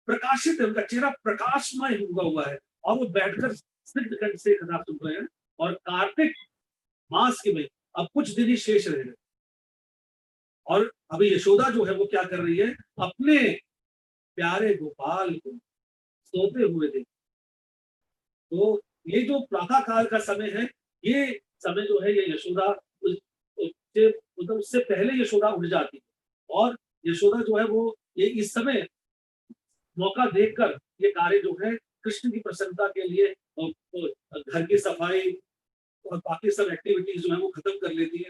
प्रकाशित है, उनका चेहरा प्रकाशमय हुआ है, और वो बैठकर स्निग्धकंठ से कथा सुन रहे हैं। और कार्तिक मास के में अब कुछ दिन ही शेष रह गए, और अभी यशोदा जो है वो क्या कर रही है, अपने प्यारे गोपाल को सोते हुए देख। तो ये जो प्रातः काल का समय है, ये समय जो है ये यशोदा मतलब उससे पहले यशोदा उठ जाती है, और यशोदा जो है वो ये इस समय मौका देखकर ये कार्य जो है कृष्ण की प्रसन्नता के लिए घर की सफाई और बाकी सब एक्टिविटीज जो है वो खत्म कर लेती है,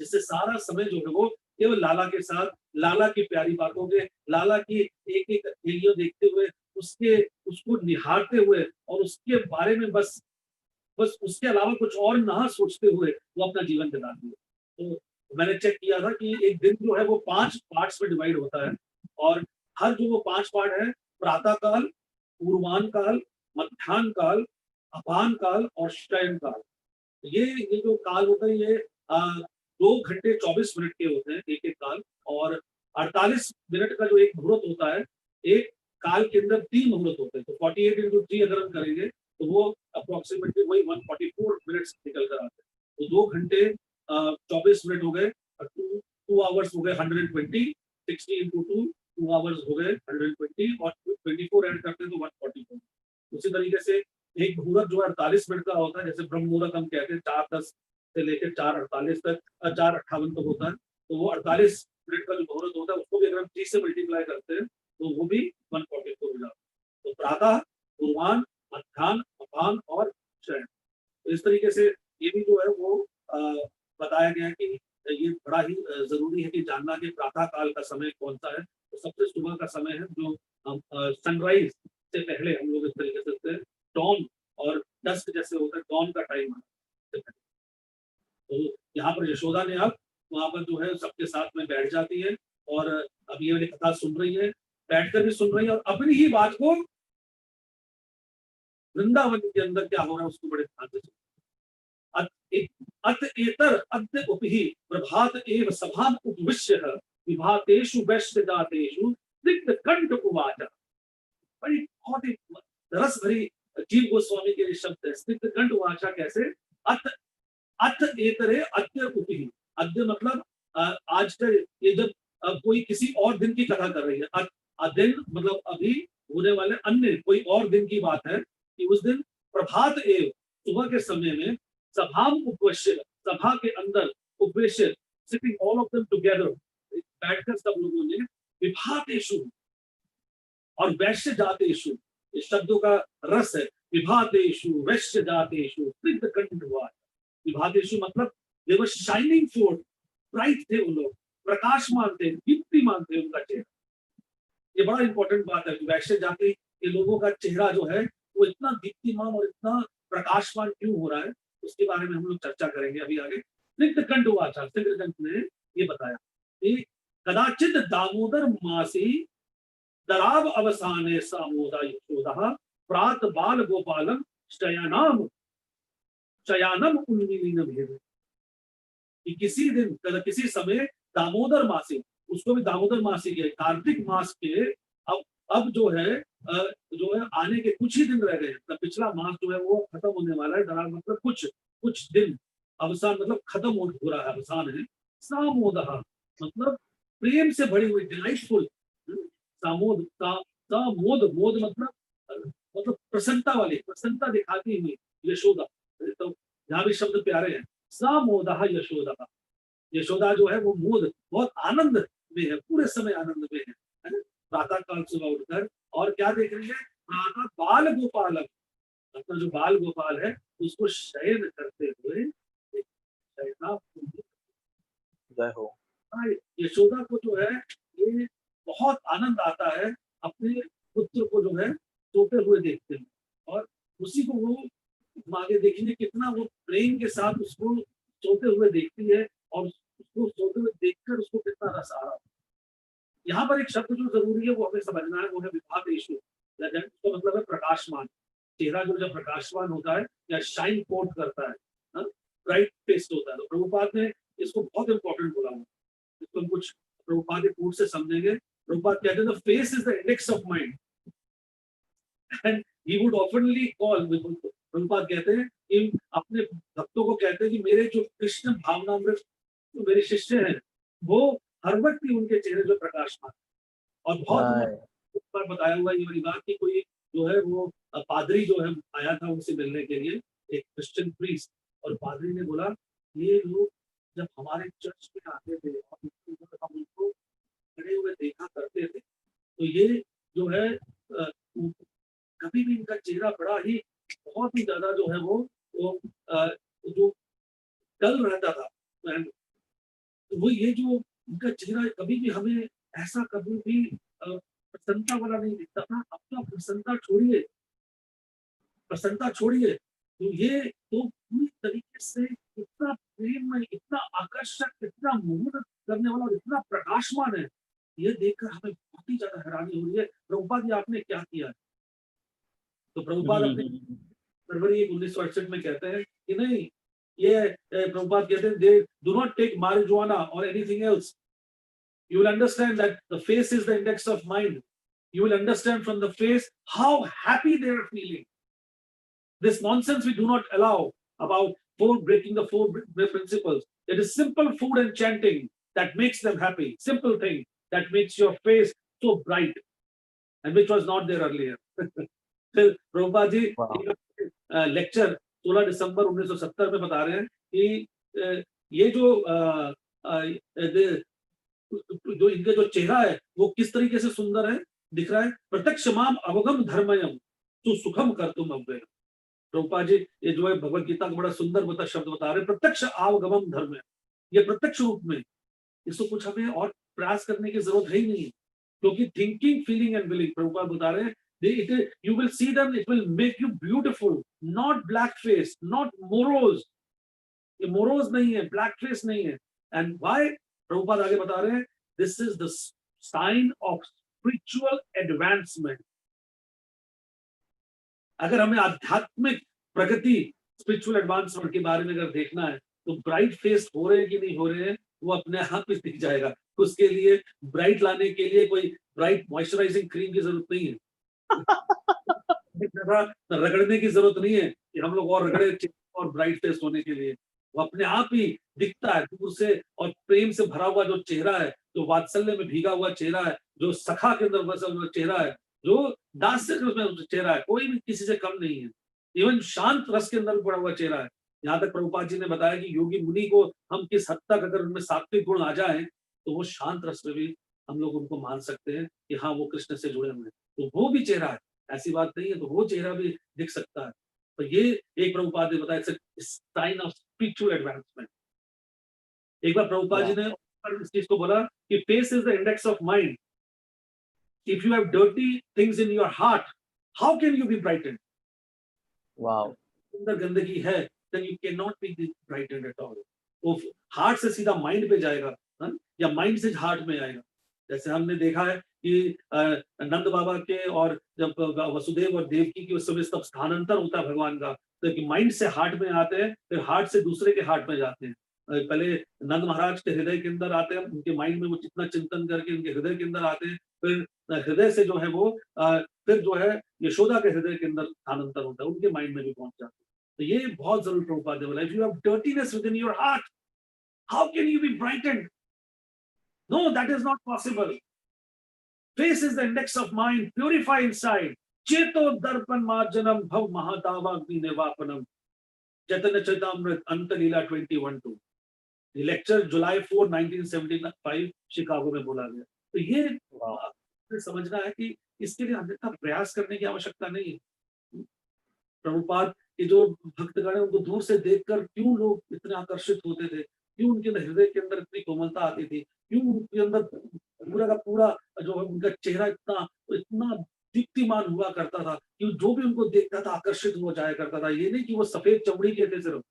जिससे सारा समय जो है वो केवल लाला के साथ, लाला की प्यारी बातों के, लाला की एक एक वीडियो देखते हुए, उसके उसको निहारते हुए और उसके बारे में बस बस उसके अलावा कुछ और ना सोचते हुए वो अपना जीवन बिताती है। तो मैंने चेक किया था कि एक दिन जो है वो 5 पार्ट्स में डिवाइड होता है और हर जो वो 5 पार्ट है, प्रातः काल, पूर्वाह्न काल, मध्याह्न काल, अपान काल और शयन काल। ये जो काल होता है ये 2 घंटे 24 मिनट के होते हैं एक-एक काल और 48 मिनट का जो एक मुहूर्त होता है, एक काल के अंदर 3 मुहूर्त होते हैं। तो 48 इंटू 3 अगर हम करेंगे तो वो अप्रॉक्सिमेटली वही 144 मिनट्स निकल कर आते हैं। तो 2 घंटे 24 मिनट हो गए और 2 आवर्स हो गए 120, 60 इंटू 2 2 आवर्स हो गए 120 और 24 ऐड करते हैं तो 144। उसी तरीके से एक मुहूर्त जो है 48 मिनट का होता है, जैसे ब्रह्म मुहूर्त हम कहते हैं 4:10 से लेकर 4:48 तक 4:58 तक होता है। तो वो 48 मिनट का जो मुहूर्त होता है उसको भी अगर हम 30 से मल्टीप्लाई करते हैं तो वो भी 144 हो जाता है। तो प्रातः, पूर्वाह्न, मध्याह्न, अपान और शयन। तो इस तरीके से ये भी जो है वो बताया गया कि ये बड़ा ही ज़रूरी है कि जानना कि प्रातः काल का समय कौन-सा है। तो सबसे सुबह का समय है जो सनराइज़ से पहले हम लोग इस तरीके से होते हैं, डॉन और डस्क जैसे होता है, डॉन का टाइम है। तो यहाँ पर यशोदा ने अब वहाँ पर जो है सबके साथ में बैठ जाती है और अब ये वाली कथा सुन रही है, बैठकर भी सुन रही है और अपनी ही बात को वृंदावन के अंदर क्या हो रहा है उसको बड़े ध्यान से अत अत एतर अद्य उपहि प्रभात एव सभाम उपविश्य विभातेषु वैश्य जातेषु दिग्ध कंठ उवाच। बड़ी बहुत ही रस भरी जीव गोस्वामी के शब्द है। स्निग्ध कंठ उवाचा कैसे? अत अथ एतरे अद्य उपहि। अद्य मतलब आज का ये जब कोई किसी और दिन की कथा कर रही है, दिन मतलब अभी होने वाले अन्य कोई और दिन की बात है कि उस दिन प्रभात एव सुबह के समय में सभाम उपवेश्य, सभा के अंदर उपवेश्य, sitting all of them together, बैठकर सब लोगों ने विभातेषु और वैश्य जातेषु, इस शब्दों का रस है। विभातेषु वैश्य जातेषु स्निग्ध कंठ उवाच। विभातेषु मतलब दे वर शाइनिंग फोर्थ, ब्राइट थे वो लोग, प्रकाशमान थे, दीप्तिमान थे उनका चेहरा। ये बड़ा इंपॉर्टेंट बात है कि वैश्य जाति के लोगों का चेहरा जो है वो इतना दीप्तिमान और इतना प्रकाशमान क्यों हो रहा है, उसके बारे में हम लोग चर्चा करेंगे अभी आगे। स्निग्ध कंठ उवाचा, स्निग्ध कंठ ने ये बताया कि कदाचित दामोदर मासी दराव अवसाने सामोदा यशोदा प्रात बाल गोपालम शयनाम शयानम उन्मीलिन भेद। कि किसी दिन किसी समय दामोदर मासी, उसको भी दामोदर मासी के कार्तिक मास के अब जो है आने के कुछ ही दिन रह गए। तो पिछला मास जो है वो खत्म होने वाला है। दरार मतलब कुछ कुछ दिन, अवसान मतलब खत्म हो रहा है, अवसान है। सामोदह मतलब प्रेम से भरी हुई, डिलाइटफुल। सामोद सामोद, मोद मतलब प्रसन्नता वाली, प्रसन्नता दिखाती हुई यशोदा। तो यहाँ भी शब्द प्यारे हैं। सामोदा यशोदा, यशोदा जो है वो मोद, बहुत आनंद में है, पूरे समय आनंद में है ना। प्रातः काल सुबह उठकर और क्या देख रही है? प्रातः बाल गोपाल, अपना जो बाल गोपाल है उसको शयन करते हुए शयना। जय हो। यशोदा को जो है ये बहुत आनंद आता है अपने पुत्र को जो है सोते हुए देखते हैं और उसी को वो आगे देखेंगे कितना वो प्रेम के साथ उसको सोते हुए देखती है और उसको सोते हुए देखकर उसको कितना रस आ रहा है। यहाँ पर एक शब्द जो जरूरी है वो हमें समझना है, वो है विभातेषु। तो मतलब है प्रकाशमान। चेहरा जो जब प्रकाशमान होता है या शाइन कोट करता है, ब्राइट फेस्ड होता है। तो प्रभुपाद ने इसको बहुत इंपॉर्टेंट बोला हुआ, इसको हम कुछ प्रभुपाद के कोट से समझेंगे। प्रभुपाद कहते हैं the face is the index of mind and he would ऑफनली call. Prabhupada कहते हैं कि अपने भक्तों को कहते हैं कि मेरे जो कृष्ण भावनामृत जो मेरे शिष्य हैं वो हर वक्त ही उनके चेहरे जो प्रकाशमान। और बहुत बार बताया हुआ ये वाली बात कि कोई जो है वो पादरी जो है आया था उनसे मिलने के लिए, एक क्रिश्चियन प्रीस्ट, और पादरी ने बोला ये लोग जब हमारे चर्च में आते थे और हम उनको खड़े हुए देखा करते थे तो ये जो है कभी भी इनका चेहरा बड़ा ही बहुत ही ज्यादा जो है वो जो डल रहता था। And वो ये जो इनका चेहरा कभी भी हमें ऐसा कभी भी प्रसन्नता वाला नहीं दिखता था। अब तो आप प्रसन्नता छोड़िए, तो ये तो पूरी तरीके से इतना प्रेममय, इतना आकर्षक, इतना मोहित करने वाला और इतना प्रकाशमान है, ये देखकर हमें बहुत ही ज़्यादा हैरानी हो रही है, प्रभुपाद ये आपने क्या किया है? तो प्रभुपाद अपने फरवरी 1968 में कहते हैं कि नहीं, ये प्रभुपाद कहते हैं, they do not take marijuana और anything else, you will understand that the face is the index of mind. You will understand from the face how happy they are feeling. This nonsense we do not allow about breaking the four principles. It is simple food and chanting that makes them happy. Simple thing that makes your face so bright, and which was not there earlier. फिर प्रभुपाद जी लेक्चर 16 दिसंबर 1970 में बता रहे हैं कि ये जो जो इनका जो चेहरा है वो किस तरीके से सुंदर है, दिख रहा है। प्रत्यक्ष माम अवगम धर्मयम तो सुखम कर तुम अव्यय। प्रभुपाद जी ये जो है भगवत गीता का बड़ा सुंदर शब्द बता रहे हैं, प्रत्यक्ष अवगमम धर्म है, ये प्रत्यक्ष रूप में, इसको कुछ हमें और प्रयास करने की जरूरत है ही नहीं, क्योंकि thinking feeling and willing Prabhupada बता रहे हैं, you will see them, it will make you beautiful, not black face, not morose, ये morose नहीं है, black face नहीं है। And why? प्रभुपाद आगे बता रहे हैं, this is the sign of spiritual advancement। अगर हमें आध्यात्मिक प्रगति, स्पिरिचुअल एडवांसमेंट के बारे में अगर देखना है, तो ब्राइट फेस हो रहे हैं कि नहीं हो रहे हैं वो अपने आप ही दिख जाएगा। उसके लिए ब्राइट लाने के लिए कोई ब्राइट मॉइस्चराइजिंग क्रीम की जरूरत नहीं है। रगड़ने की जरूरत नहीं है कि हम लोग और रगड़े और ब्राइट फेस होने के लिए, वो अपने आप ही दिखता है दूर से, और प्रेम से भरा हुआ जो चेहरा है, जो वात्सल्य में भीगा हुआ चेहरा है, जो सखा के अंदर बसा हुआ चेहरा है, जो दास्य के उसमें चेहरा है, कोई भी किसी से कम नहीं है, इवन शांत रस के अंदर पड़ा हुआ चेहरा है। यहाँ तक प्रभुपाद जी ने बताया कि योगी मुनि को हम किस हद तक अगर उनमें सात्विक गुण आ जाए तो वो शांत रस में भी हम लोग उनको मान सकते हैं कि हाँ वो कृष्ण से जुड़े हुए हैं, तो वो भी चेहरा है, ऐसी बात नहीं है, तो वो चेहरा भी दिख सकता है। तो ये एक प्रभुपाद ने बताया साइन ऑफ स्पिरिचुअल एडवांसमेंट। एक बार प्रभुपाद जी ने इस चीज को बोला कि face is the index of mind, if you have dirty things in your heart, how can you be brightened? Wow, अंदर गंदगी है, then you can not be brightened at all. वो हार्ट से सीधा माइंड पे जाएगा, या माइंड से हार्ट में आएगा। जैसे हमने देखा है कि नंद बाबा के और जब वसुदेव और देवकी की उस समय तब स्थानांतर होता है भगवान का, तो माइंड से हार्ट में आते हैं, फिर हार्ट से दूसरे के हार्ट में जाते हैं। पहले नंद महाराज के हृदय के अंदर आते हैं, उनके माइंड में वो जितना चिंतन करके उनके हृदय के अंदर आते हैं, फिर हृदय से जो है वो फिर जो है यशोदा के हृदय के अंदर स्थानांतर होता है, उनके माइंड में भी पहुंच जाते हैं। तो ये बहुत जरूर प्रभुपाद ने बोला, if you have dirtiness within your heart, how can you be brightened? No, that is not possible. Face is the index of mind. Purify inside. Cheto darpan marjanam bhav mahatavagni nevapanam. Chaitanya Charitamrita Antalila 21:2. ये लेक्चर जुलाई 4, 1975 शिकागो में बोला गया। तो ये समझना है कि इसके लिए हमें प्रयास करने की आवश्यकता नहीं है। प्रभुपाद के जो भक्तगण है उनको दूर से देखकर क्यों लोग इतने आकर्षित होते थे, क्यों उनके हृदय के अंदर इतनी कोमलता आती थी, क्यों उनके अंदर पूरा का पूरा जो है उनका चेहरा इतना दीप्तिमान हुआ करता था कि जो भी उनको देखता था आकर्षित हो जाया करता था। ये नहीं कि वो सफेद चमड़ी के थे सिर्फ,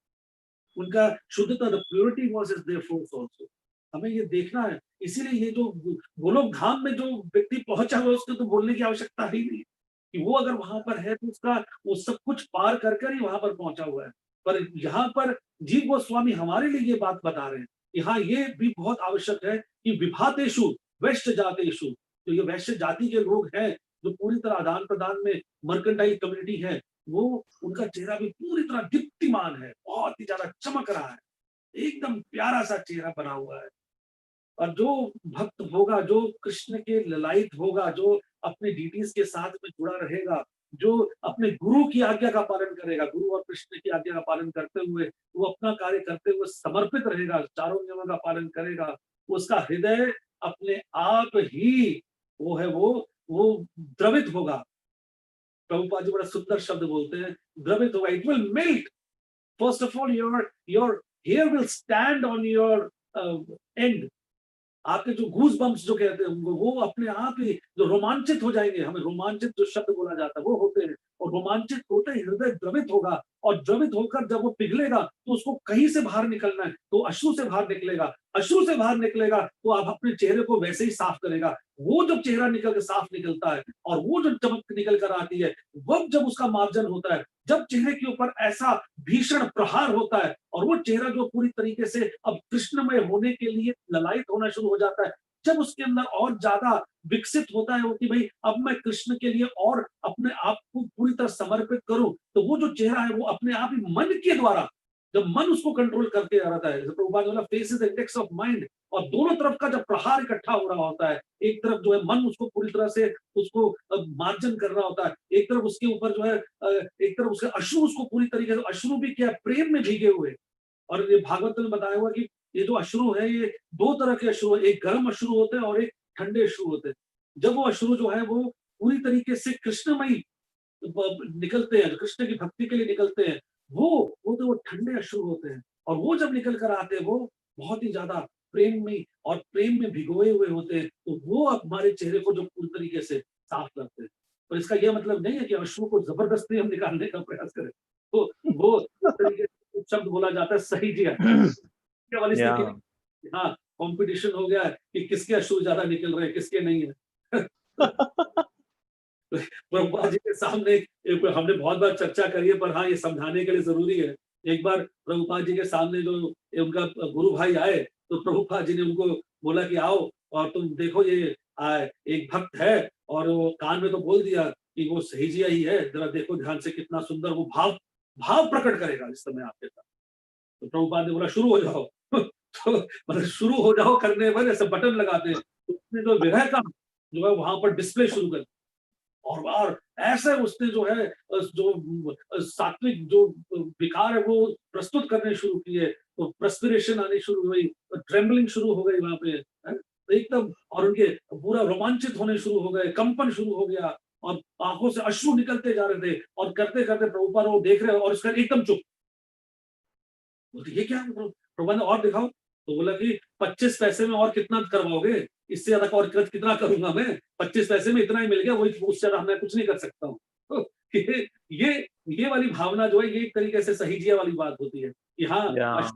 उनका शुद्धता, the purity was their force also. हमें ये देखना है, इसीलिए ये जो गोलोक धाम में जो व्यक्ति पहुंचा हुआ उसको तो बोलने की आवश्यकता ही नहीं कि वो अगर वहां पर है तो उसका वो सब कुछ पार कर ही वहां पर पहुंचा हुआ है। पर यहाँ पर जीव गोस्वामी हमारे लिए ये बात बता रहे हैं कि हाँ ये भी बहुत आवश्यक है कि विभातेषु वैश्य जातेषु, तो ये वैश्य जाति के लोग हैं जो पूरी तरह आदान प्रदान में मर्केंटाइल कम्युनिटी है, वो उनका चेहरा भी पूरी तरह दीप्तिमान है, बहुत ही ज्यादा चमक रहा है, एकदम प्यारा सा चेहरा बना हुआ है। और जो भक्त होगा, जो कृष्ण के ललायित होगा, जो अपने डीटीज के साथ में जुड़ा रहेगा, जो अपने गुरु की आज्ञा का पालन करेगा, गुरु और कृष्ण की आज्ञा का पालन करते हुए वो अपना कार्य करते हुए समर्पित रहेगा, चारों नियमों का पालन करेगा, उसका हृदय अपने आप ही वो है वो वो द्रवित होगा। प्रभुपाद जी बड़ा सुंदर शब्द बोलते हैं, द्रवित होगा, it will melt. First of all your hair will stand on your end. आपके जो गूज बम्प्स जो कहते हैं उनको, वो अपने आप ही जो रोमांचित हो जाएंगे, हमें रोमांचित जो शब्द बोला जाता है वो होते हैं, और रोमांचित होते ही हृदय द्रवित होगा, और द्रवित होकर जब वो पिघलेगा तो उसको कहीं से बाहर निकलना है, तो अश्रु से बाहर निकलेगा, अश्रु से बाहर निकलेगा तो आप अपने चेहरे को वैसे ही साफ करेगा। वो जब चेहरा निकल के साफ निकलता है और वो जो चमक निकल कर आती है, वह जब उसका मार्जन होता है, जब चेहरे के ऊपर ऐसा भीषण प्रहार होता है और वो चेहरा जो पूरी तरीके से अब कृष्णमय होने के लिए ललायत होना शुरू हो जाता है, जब उसके अंदर और ज्यादा विकसित होता है वो कि भाई अब मैं कृष्ण के लिए और अपने आप को पूरी तरह समर्पित करूं, तो वो जो चेहरा है वो अपने आप ही मन के द्वारा, जब मन उसको कंट्रोल करते रहता है, प्रभुपाद बोला face is index of mind, और दोनों तरफ का जब प्रहार इकट्ठा हो रहा होता है, एक तरफ जो है मन उसको पूरी तरह से उसको मार्जन कर रहा होता है, एक तरफ उसके ऊपर जो है एक तरफ उसके अश्रु उसको पूरी तरीके से, अश्रु भी क्या प्रेम में भीगे हुए। और ये भागवत में बताया हुआ कि ये जो अश्रु है ये दो तरह के अश्रु है, एक गर्म अश्रु होते हैं और एक ठंडे अश्रु होते हैं। जब वो अश्रु जो है वो पूरी तरीके से कृष्णमयी निकलते हैं, कृष्ण की भक्ति के लिए निकलते हैं, वो तो वो ठंडे अश्रु होते हैं, और वो जब निकल कर आते हैं वो बहुत ही ज्यादा प्रेम में और प्रेम में भिगोए हुए होते हैं, तो वो हमारे चेहरे को जो पूरी तरीके से साफ करते हैं। पर इसका यह मतलब नहीं है कि अश्रु को जबरदस्ती हम निकालने का प्रयास करें, तो वो इस तरीके से शब्द बोला जाता है सही जी है वाली स्थिति Yeah. नहीं। हाँ, कंपटीशन हो गया है कि किसके अश्रु ज्यादा निकल रहे हैं, किसके नहीं है। प्रभुपाद जी के सामने हमने बहुत बार चर्चा करी है, पर हाँ ये समझाने के लिए जरूरी है। एक बार प्रभुपाद जी के सामने जो उनका गुरु भाई आए, तो प्रभुपाद जी ने उनको बोला कि आओ और तुम देखो ये एक भक्त है, और वो कान में तो बोल दिया कि वो सहीजिया ही है, जरा देखो ध्यान से कितना सुंदर वो भाव भाव प्रकट करेगा इस समय आपके साथ। तो प्रभुपाद ने बोला शुरू हो जाओ। तो मतलब शुरू हो जाओ करने पर ऐसे बटन लगाते हैं, तो उसने जो विरह का जो है वहां पर डिस्प्ले शुरू कर, और ऐसे उसने जो है जो सात्विक जो विकार है वो प्रस्तुत करने शुरू किए, तो प्रस्पिरेशन आनी शुरू हुई, ट्रेम्बलिंग शुरू हो गई वहां पे, है? तो एकदम, और उनके पूरा रोमांचित होने शुरू हो गए, कंपन शुरू हो गया, और आंखों से अश्रु निकलते जा रहे थे, और करते करते प्रभुपाद वो देख रहे हैं और उसका एकदम चुप। बोलते ये क्या प्रबंध और दिखाओ, तो बोला कि 25 पैसे में और कितना करवाओगे, इससे ज्यादा और कितना करूंगा मैं, 25 पैसे में इतना ही मिल गया, वही उससे ज्यादा मैं कुछ नहीं कर सकता हूँ। तो ये ये वाली भावना जो है ये एक तरीके से सहीजिया वाली बात होती है कि हाँ Yeah.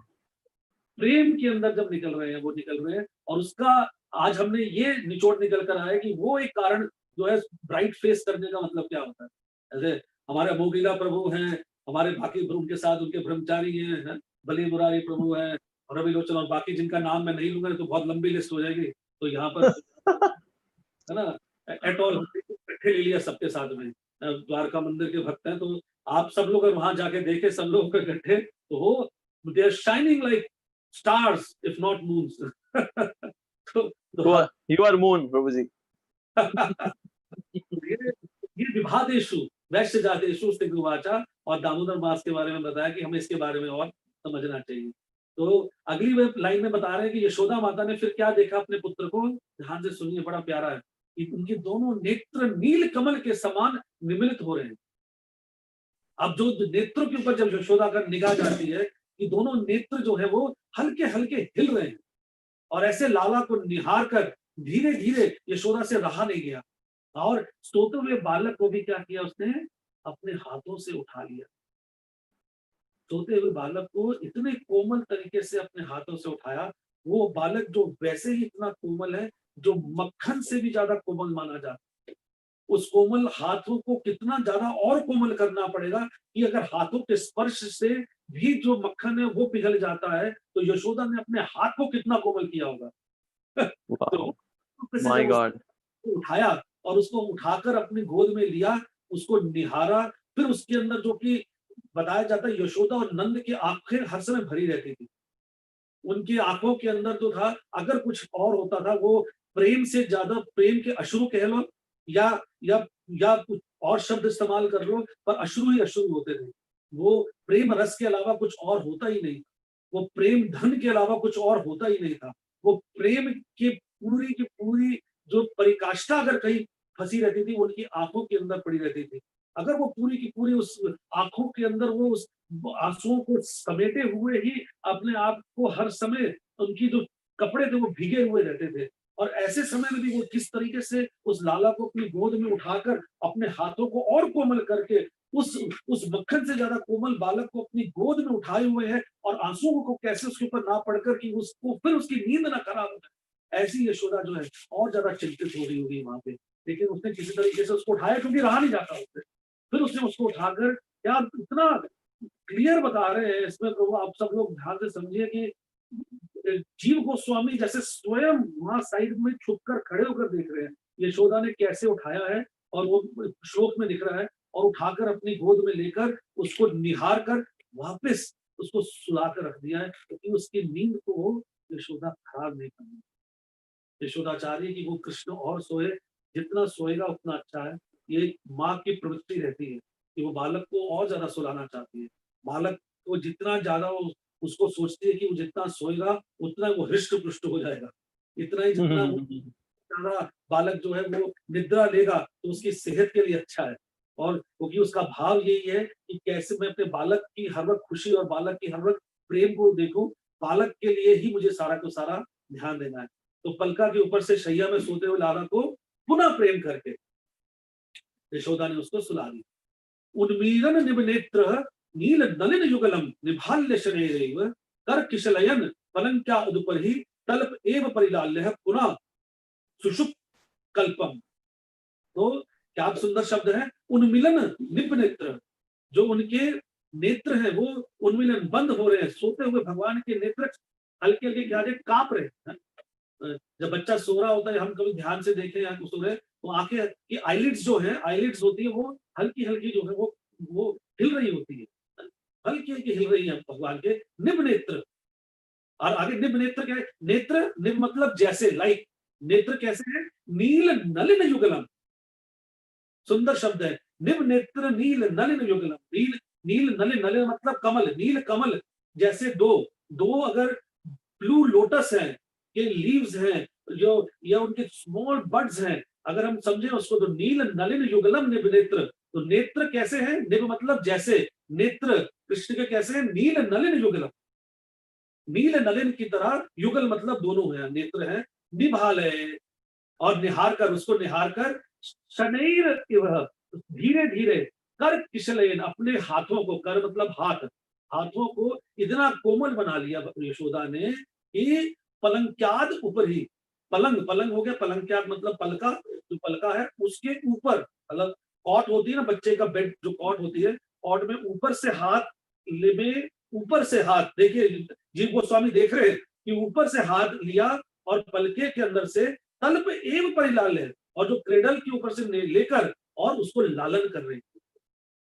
प्रेम के अंदर जब निकल रहे हैं वो निकल रहे हैं, और उसका आज हमने ये निचोड़ निकल कर आया कि वो एक कारण जो है ब्राइट फेस करने का मतलब क्या होता है। जैसे हमारे अमोगिला प्रभु हैं, हमारे बाकी उनके साथ उनके ब्रह्मचारी हैं, बलि मुरारी प्रभु हैं, रवि लोचन, और बाकी जिनका नाम मैं नहीं लूंगा तो बहुत लंबी लिस्ट हो जाएगी, तो यहाँ पर है ना एट ऑल इकट्ठे ले लिया सबके साथ में। द्वारका मंदिर के भक्त हैं, तो आप सब लोग अगर वहां जाके देखे सब लोग इकट्ठे, तो वो they are shining like stars if not moons. तो You are moon, Prabhuji. ये विभादेशु वैश्य जातेषु स्तिग्धवाचा, और दामोदर मास के बारे में बताया कि हमें इसके बारे में और समझना चाहिए। तो अगली वे लाइन में बता रहे हैं कि यशोदा माता ने फिर क्या देखा अपने पुत्र को, ध्यान से सुनिए, बड़ा प्यारा है कि उनके दोनों नेत्र नील कमल के समान निमिलित हो रहे हैं। अब जो नेत्रों के ऊपर जब यशोदा का निगाह जाती है कि दोनों नेत्र जो है वो हल्के हल्के हिल रहे हैं, और ऐसे लाला को निहार कर धीरे धीरे यशोदा से रहा नहीं गया, और सोते हुए बालक को भी क्या किया उसने, अपने हाथों से उठा लिया। सोते हुए बालक को इतने कोमल तरीके से अपने हाथों से उठाया, वो बालक जो वैसे ही इतना कोमल है, जो मक्खन से भी ज्यादा कोमल माना जाता है। उस कोमल हाथों को कितना ज्यादा और कोमल करना पड़ेगा कि अगर हाथों के स्पर्श से भी जो मक्खन है वो पिघल जाता है, तो यशोदा ने अपने हाथ को कितना कोमल किया होगा। Wow. तो My जब God. उसको उठाया और उसको उठाकर अपनी गोद में लिया, उसको निहारा, फिर उसके अंदर जो कि बताया जाता है यशोदा और नंद की आंखें हर समय भरी रहती थी। उनकी आंखों के अंदर जो था, अगर कुछ और होता था वो प्रेम से ज्यादा, प्रेम के अश्रु कह लो या या या कुछ और शब्द इस्तेमाल कर लो, पर अश्रु ही अश्रु होते थे। वो प्रेम रस के अलावा कुछ और होता ही नहीं, वो प्रेम धन के अलावा कुछ और होता ही नहीं था। वो प्रेम की पूरी जो परिकाष्ठा अगर कहीं फंसी रहती थी, वो उनकी आंखों के अंदर पड़ी रहती थी। अगर वो पूरी की पूरी उस आंखों के अंदर वो उस आंसुओं को समेटे हुए ही अपने आप को हर समय, उनकी जो कपड़े थे वो भीगे हुए रहते थे, और ऐसे समय में भी वो किस तरीके से उस लाला को अपनी गोद में उठाकर अपने हाथों को और कोमल करके उस मक्खन से ज्यादा कोमल बालक को अपनी गोद में उठाए हुए हैं, और आंसुओं को कैसे उसके ऊपर ना पड़कर कि उसको फिर उसकी नींद ना खराब हो जाए। ऐसी यशोदा जो है और ज्यादा चिंतित हो रही होगी वहां पे, लेकिन उसने किसी तरीके से उसको उठाया, क्योंकि रहा नहीं जाता उससे। फिर उसने उसको उठाकर, यार इतना क्लियर बता रहे हैं इसमें प्रभु, आप सब लोग ध्यान से समझिए कि जीव गोस्वामी जैसे स्वयं वहां साइड में छुप कर खड़े होकर देख रहे हैं यशोदा ने कैसे उठाया है, और वो श्लोक में दिख रहा है, और उठाकर अपनी गोद में लेकर उसको निहार कर वापस उसको सुला कर रख दिया है, क्योंकि उसकी नींद को यशोदा खराब नहीं करनी। यशोदा चाह रही है कि वो कृष्ण और सोए, जितना सोएगा उतना अच्छा है। ये माँ की प्रवृत्ति रहती है कि वो बालक को और ज्यादा सुलाना चाहती है। बालक को जितना ज्यादा वो उसको सोचती है कि वो जितना सोएगा उतना वो हृष्ट पुष्ट हो जाएगा। इतना ही जितना वो ज्यादा बालक जो है वो निद्रा लेगा तो उसकी सेहत के लिए अच्छा है। और क्योंकि उसका भाव यही है कि कैसे मैं अपने बालक की हर वक्त खुशी और बालक की हर वक्त प्रेम को देखूं, बालक के लिए ही मुझे सारा को सारा ध्यान देना है। तो पलका के ऊपर से शैया में सोते हुए लाला को पुनः प्रेम करके यशोदा ने उसको सुला दी। उन्मीलन निबनेत्र नील नलिन युगलम निभाल्य शरीरैव कर किशलयन पलंक्या उदुपरि तल्प एव परिलाल्य पुनः सुषुप्त कल्पम। तो क्या सुंदर शब्द है, उन्मिलन निब नेत्र, जो उनके नेत्र हैं वो उन्मिलन बंद हो रहे हैं, सोते हुए भगवान के नेत्र हल्के हल्के क्या कांप रहे हैं। जब बच्चा सो रहा होता है, हम कभी ध्यान से देखें या सो रहे, तो आंखें की आईलिड्स जो है, आईलिड्स होती है वो हल्की हल्की जो है वो हिल रही होती है, हल्की हल्की हिल रही है भगवान के निब नेत्र। और आगे निब नेत्र क्या है, नेत्र निब मतलब जैसे, लाइक, नेत्र कैसे है, नील नलिन युगलम, सुंदर शब्द है, निब नेत्र नील नलिन युगलम। नील नील नलिन, नलिन मतलब कमल, नील कमल जैसे दो दो अगर ब्लू लोटस है के लीव्स हैं जो, या उनके स्मॉल बड्स हैं, अगर हम समझें उसको, तो नील नलिन युगलम निब नेत्र। तो नेत्र कैसे हैं, निब मतलब जैसे, नेत्र कृष्ण के कैसे हैं, नील नलिन युगलम, नील नलिन की तरह, युगल मतलब दोनों है, नेत्र है, निभालय, और निहार कर, उसको निहार कर, शनैर इव, धीरे धीरे, कर किशलयन, अपने हाथों को, कर मतलब हाथ, हाथों को इतना कोमल बना लिया यशोदा ने कि पलंक्याद ऊपर ही, पलंग पलंग हो गया, पलंक्याद मतलब पलका, जो पलका है उसके ऊपर, मतलब कॉट होती है ना बच्चे का बेड, जो कॉट होती है, कॉट में ऊपर से हाथ में, ऊपर से हाथ, देखिए जीव गोस्वामी देख रहे हैं कि ऊपर से हाथ लिया और पलके के अंदर से तल्प एव परिलाल है, और जो क्रेडल के ऊपर से लेकर और उसको लालन कर रहे हैं।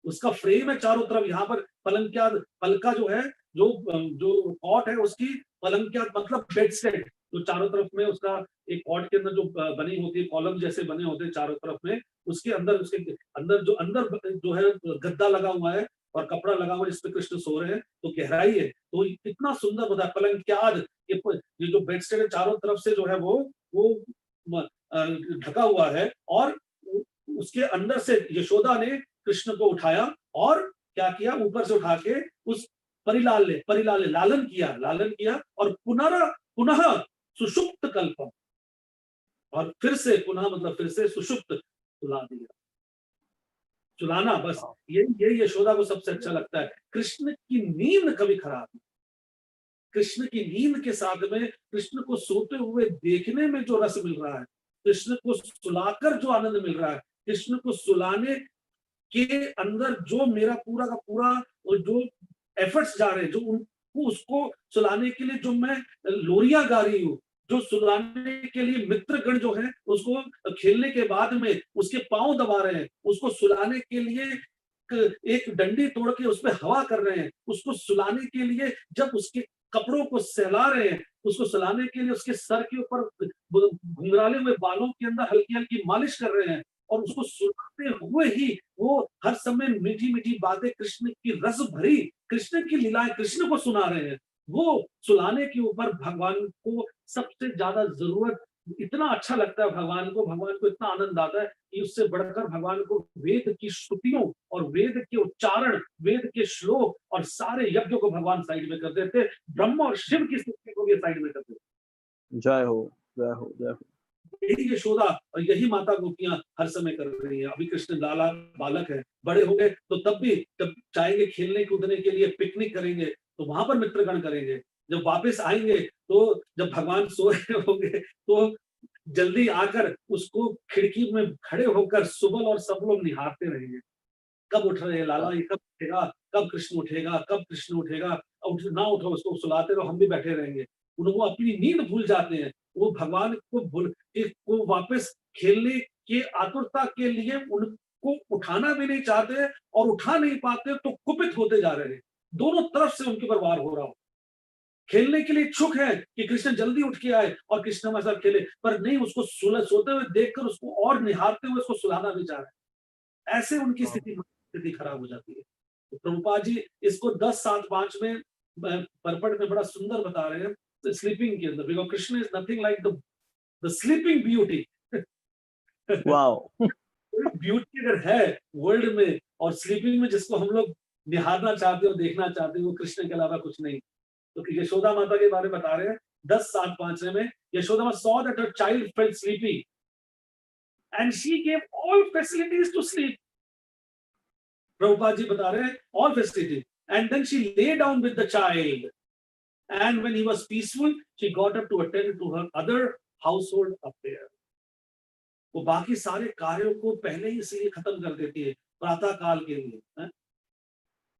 उसका फ्रेम है चारों तरफ, यहाँ पर पलंक्याद, पलका जो है, जो कॉट है उसकी, पलंक्याद मतलब बेड सेट, जो चारों तरफ में उसका एक कॉट के अंदर जो बनी होती है, कॉलम जैसे बने होते हैं चारों तरफ में, उसके अंदर जो है गद्दा लगा हुआ है और कपड़ा लगा हुआ है जिसपे कृष्ण सो रहे हैं, तो गहराई है, तो कितना सुंदर होता है पलंक्याद। ये जो बेड सेट है चारों तरफ से जो है वो ढका हुआ है, और उसके अंदर से यशोदा ने कृष्ण को उठाया और क्या किया, ऊपर से उठा के उस परिलाल लालन किया, और पुनः सुषुप्त कल्पम, और फिर से पुनः मतलब फिर से सुषुप्त सुला दिया, सुलाना, बस ये यशोदा को सबसे अच्छा लगता है। कृष्ण की नींद कभी खराब नहीं, कृष्ण की नींद के साथ में कृष्ण को सोते हुए देखने में जो रस मिल रहा है, कृष्ण को सुलाकर जो आनंद मिल रहा है, कृष्ण को सुलाने के अंदर जो मेरा पूरा का पूरा जो एफर्ट्स जा रहे हैं, जो उनको उसको सुलाने के लिए जो मैं लोरियां गा रही हूँ, जो सुलाने के लिए मित्रगण जो है उसको खेलने के बाद में उसके पांव दबा रहे हैं, उसको सुलाने के लिए एक डंडी तोड़ के उसमें हवा कर रहे हैं, उसको सुलाने के लिए जब उसके कपड़ों को सहला रहे हैं, उसको सुलाने के लिए उसके सर के ऊपर घुंघराले हुए बालों के अंदर हल्की हल्की मालिश कर रहे हैं, और उसको सुनाते हुए ही वो हर समय मीठी मीठी बातें, कृष्ण की रस भरी कृष्ण की लीलाएं कृष्ण को सुना रहे हैं। वो सुलाने के ऊपर भगवान को सबसे ज्यादा जरूरत इतना अच्छा लगता है भगवान को इतना आनंद आता है कि उससे बढ़कर भगवान को वेद की श्रुतियों और वेद के उच्चारण, वेद के श्लोक और सारे यज्ञों को भगवान साइड में कर देते, ब्रह्म और शिव की स्तुति को भी साइड में कर देते। जय हो, जय हो, जय हो। यही यशोदा और यही माता गोपियां हर समय कर रही है। अभी कृष्ण लाला बालक है, बड़े होंगे तो तब भी जब चाहेंगे खेलने कूदने के लिए, पिकनिक करेंगे तो वहां पर मित्रगण करेंगे। जब वापस आएंगे तो जब भगवान सो रहे होंगे तो जल्दी आकर उसको खिड़की में खड़े होकर सुबल और सब लोग निहारते रहेंगे। कब उठ रहे हैं लाला, ये कब उठेगा, कब कृष्ण उठेगा, कब कृष्ण उठेगा। ना उठो, उसको सुलाते रहो, हम भी बैठे रहेंगे। उनको अपनी नींद भूल जाते हैं, वो भगवान को को वापस खेलने की आतुरता के लिए उनको उठाना भी नहीं चाहते और उठा नहीं पाते तो कुपित होते जा रहे हैं। दोनों तरफ से उनके ऊपर वार हो रहा हो। खेलने के लिए इच्छुक है कि कृष्ण जल्दी उठ के आए और कृष्ण हमारे साथ खेले, पर नहीं, उसको सोते हुए देखकर उसको और निहारते हुए उसको सुलाना भी चाह रहे हैं। ऐसे उनकी स्थिति खराब हो जाती है। तो प्रभुपाद जी इसको 10:7:5 में परपट में बड़ा सुंदर बता रहे हैं स्लीपिंग के अंदर, because Krishna is nothing like the sleeping beauty. Wow. Beauty अगर है वर्ल्ड में और स्लीपिंग में जिसको हम लोग निहारना चाहते हो, देखना चाहते हो, वो कृष्ण के अलावा कुछ नहीं। तो यशोदा माता के बारे में बता रहे हैं 10:7:5 में, Yashoda saw that her child felt sleepy and she gave all facilities to sleep. Prabhupada ji बता रहे हैं all facilities, and then she lay down with the child, and when he was peaceful she got up to attend to her other household affairs. वो बाकी सारे कार्यों को पहले ही इसलिए खत्म कर देती है प्रातः काल के लिए।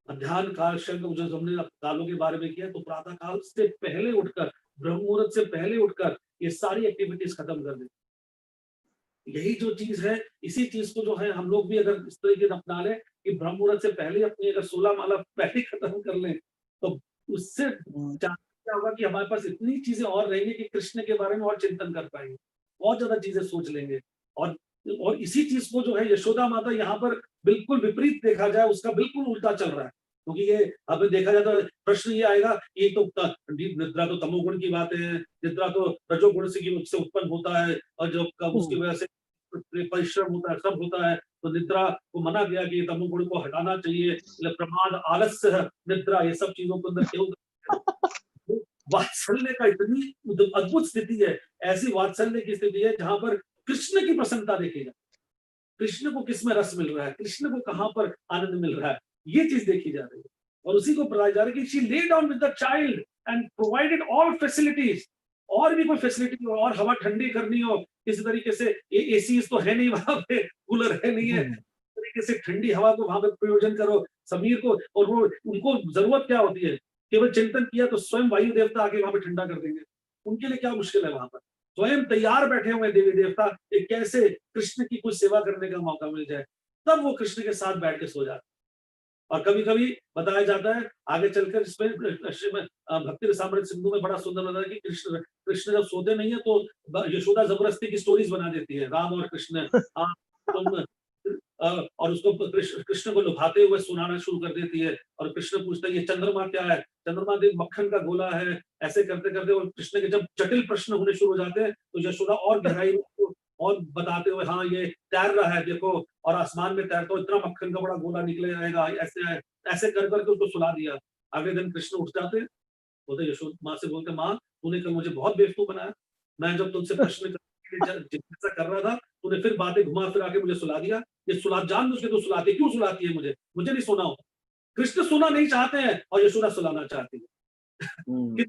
मध्यान्ह काल शंख जो हमने कालों के बारे में किया, तो प्रातः काल से पहले उठकर, ब्रह्म मुहूर्त से पहले उठकर ये सारी एक्टिविटीज खत्म कर देती। यही जो चीज है, इसी चीज को जो है हम लोग भी अगर इस तरीके से अपना लें कि ब्रह्म मुहूर्त से पहले अपनी अगर 16 माला पहले खत्म कर लें, तो उससे क्या होगा कि हमारे पास इतनी चीजें और रहेंगी कि कृष्ण के बारे में और चिंतन कर पाएंगे, बहुत ज्यादा चीजें सोच लेंगे। और इसी चीज को जो है यशोदा माता यहाँ पर बिल्कुल विपरीत देखा जाए, उसका बिल्कुल उल्टा चल रहा है। क्योंकि ये अब देखा जाए तो प्रश्न ये आएगा, ये तो निद्रा तो तमोगुण की बातें हैं, निद्रा तो रजोगुण से उत्पन्न होता है, और जो कब उसकी वजह से परिश्रम होता है, सब होता है। तो निद्रा को मना गया कि तमोगुण को हटाना चाहिए, प्रमाद, आलस्य, निद्रा, ये सब चीजों के अंदर क्यों वात्सल्य का इतनी अद्भुत स्थिति है, ऐसी वात्सल्य की स्थिति है जहां पर कृष्ण की प्रसन्नता देखी जाए, कृष्ण को किस में रस मिल रहा है, कृष्ण को कहां पर आनंद मिल रहा है, ये चीज देखी जा रही है। और उसी को बताया जा रहा है कि she lay down with the child and provided all facilities. और भी कोई फैसिलिटी हो, और हवा ठंडी करनी हो किसी तरीके से, एसी तो है नहीं वहां पे, कूलर है नहीं है, तरीके से ठंडी हवा को वहां पे प्रयोजन करो समीर को। और वो उनको जरूरत क्या होती है, केवल चिंतन किया तो स्वयं वायु देवता आके वहां पे ठंडा कर देंगे। उनके लिए क्या मुश्किल है, वहां पर स्वयं तैयार बैठे हुए देवी देवता कि कैसे कृष्ण की कुछ सेवा करने का मौका मिल जाए, तब वो कृष्ण के साथ बैठ के सो जाते। और कभी कभी बताया जाता है आगे चलकर, इसमें भक्ति रसामृत सिंधु में बड़ा सुंदर बताया कि कृष्ण जब सोते नहीं है तो यशोदा जबरदस्ती की स्टोरीज बना देती है, राम और कृष्ण, तुम और उसको कृष्ण को लुभाते हुए सुनाना शुरू कर देती है। और कृष्ण पूछता है ये चंद्रमा क्या है, चंद्रमा देव मक्खन का गोला है। ऐसे करते करते और कृष्ण के जब जटिल प्रश्न होने शुरू हो जाते हैं तो यशोदा और गहराई और बताते हुए, हाँ ये तैर रहा है देखो, और आसमान में तैरता हो, इतना मक्खन का बड़ा गोला निकले आएगा, ऐसे कर करके उसको सुला दिया। अगले दिन कृष्ण उठ जाते, बोलते यशोदा माँ से, बोलते माँ तूने कल मुझे बहुत बेवकूफ बनाया, मैं जब तुमसे प्रश्न जिज्ञासा कर रहा था तूने फिर बातें घुमा फिरा के मुझे सुला दिया। ये सुला जानबूझ के तो सुलाती, क्यों सुलाती है मुझे नहीं सोना हो। कृष्ण सोना नहीं चाहते हैं और यशोदा सुलाना चाहती है।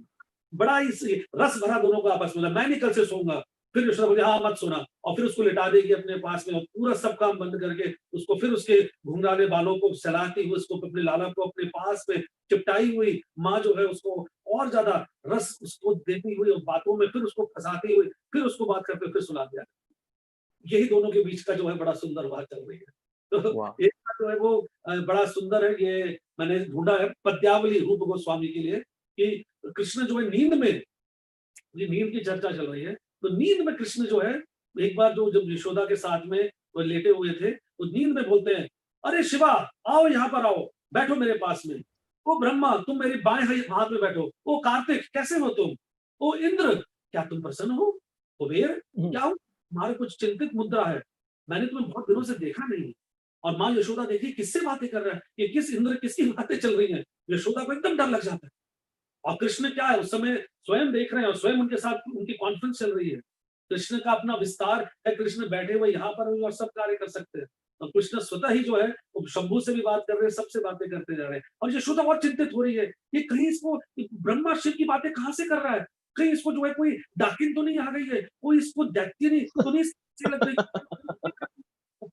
बड़ा ही रस भरा दोनों को आपस में, मैं नहीं कल से सोऊंगा। फिर यशोदा बोली हाँ मत सोना, और फिर उसको लिटा देगी अपने पास में, और पूरा सब काम बंद करके उसको फिर उसके घुंघराले बालों को सहलाती हुई, उसको अपने लाला को अपने पास में चिपटाई हुई माँ जो है उसको और ज्यादा रस उसको देती हुई, और बातों में फिर उसको फंसाती हुई, फिर उसको बात करके फिर सुला दिया। यही दोनों के बीच का जो है बड़ा सुंदर बात चल रही है। तो एक जो है वो बड़ा सुंदर है, ये मैंने ढूंढा है पद्यावली रूप गोस्वामी के लिए, कि कृष्ण जो है नींद में, ये नींद की चर्चा चल रही है, तो नींद में कृष्ण जो है एक बार जो जब यशोदा के साथ में वो लेटे हुए थे, तो नींद में बोलते हैं अरे शिवा आओ यहाँ पर आओ, बैठो मेरे पास में। ओ ब्रह्मा तुम मेरे बाएं हाथ में बैठो। ओ कार्तिक कैसे हो तुम। ओ इंद्र क्या तुम प्रसन्न हो। कुबेर क्या हुआ? तुम्हारे कुछ चिंतित मुद्रा है, मैंने तुम्हें बहुत दिनों से देखा नहीं। और माँ यशोदा देखी किससे बातें कर रहा है, ये किस इंद्र किसकी बातें चल रही हैं। यशोदा को एकदम डर लग जाता है। और कृष्ण क्या है, उस समय स्वयं देख रहे हैं और स्वयं उनके साथ उनकी कॉन्फ्रेंस चल रही है। कृष्ण का अपना विस्तार है, कृष्ण बैठे हुए यहाँ पर और सब कार्य कर सकते हैं। और कृष्ण स्वतः ही जो है वो शंभू से भी बात कर रहे हैं, सबसे बातें करते जा रहे हैं। और यशोदा और चिंतित हो रही है, ये कहीं इसको ब्रह्मा शिव की बातें कहाँ से कर रहा है, कहीं इसको जो है कोई डाकिन तो नहीं आ गई है, कोई इसको दैत्य नहीं तो नहीं लग रही।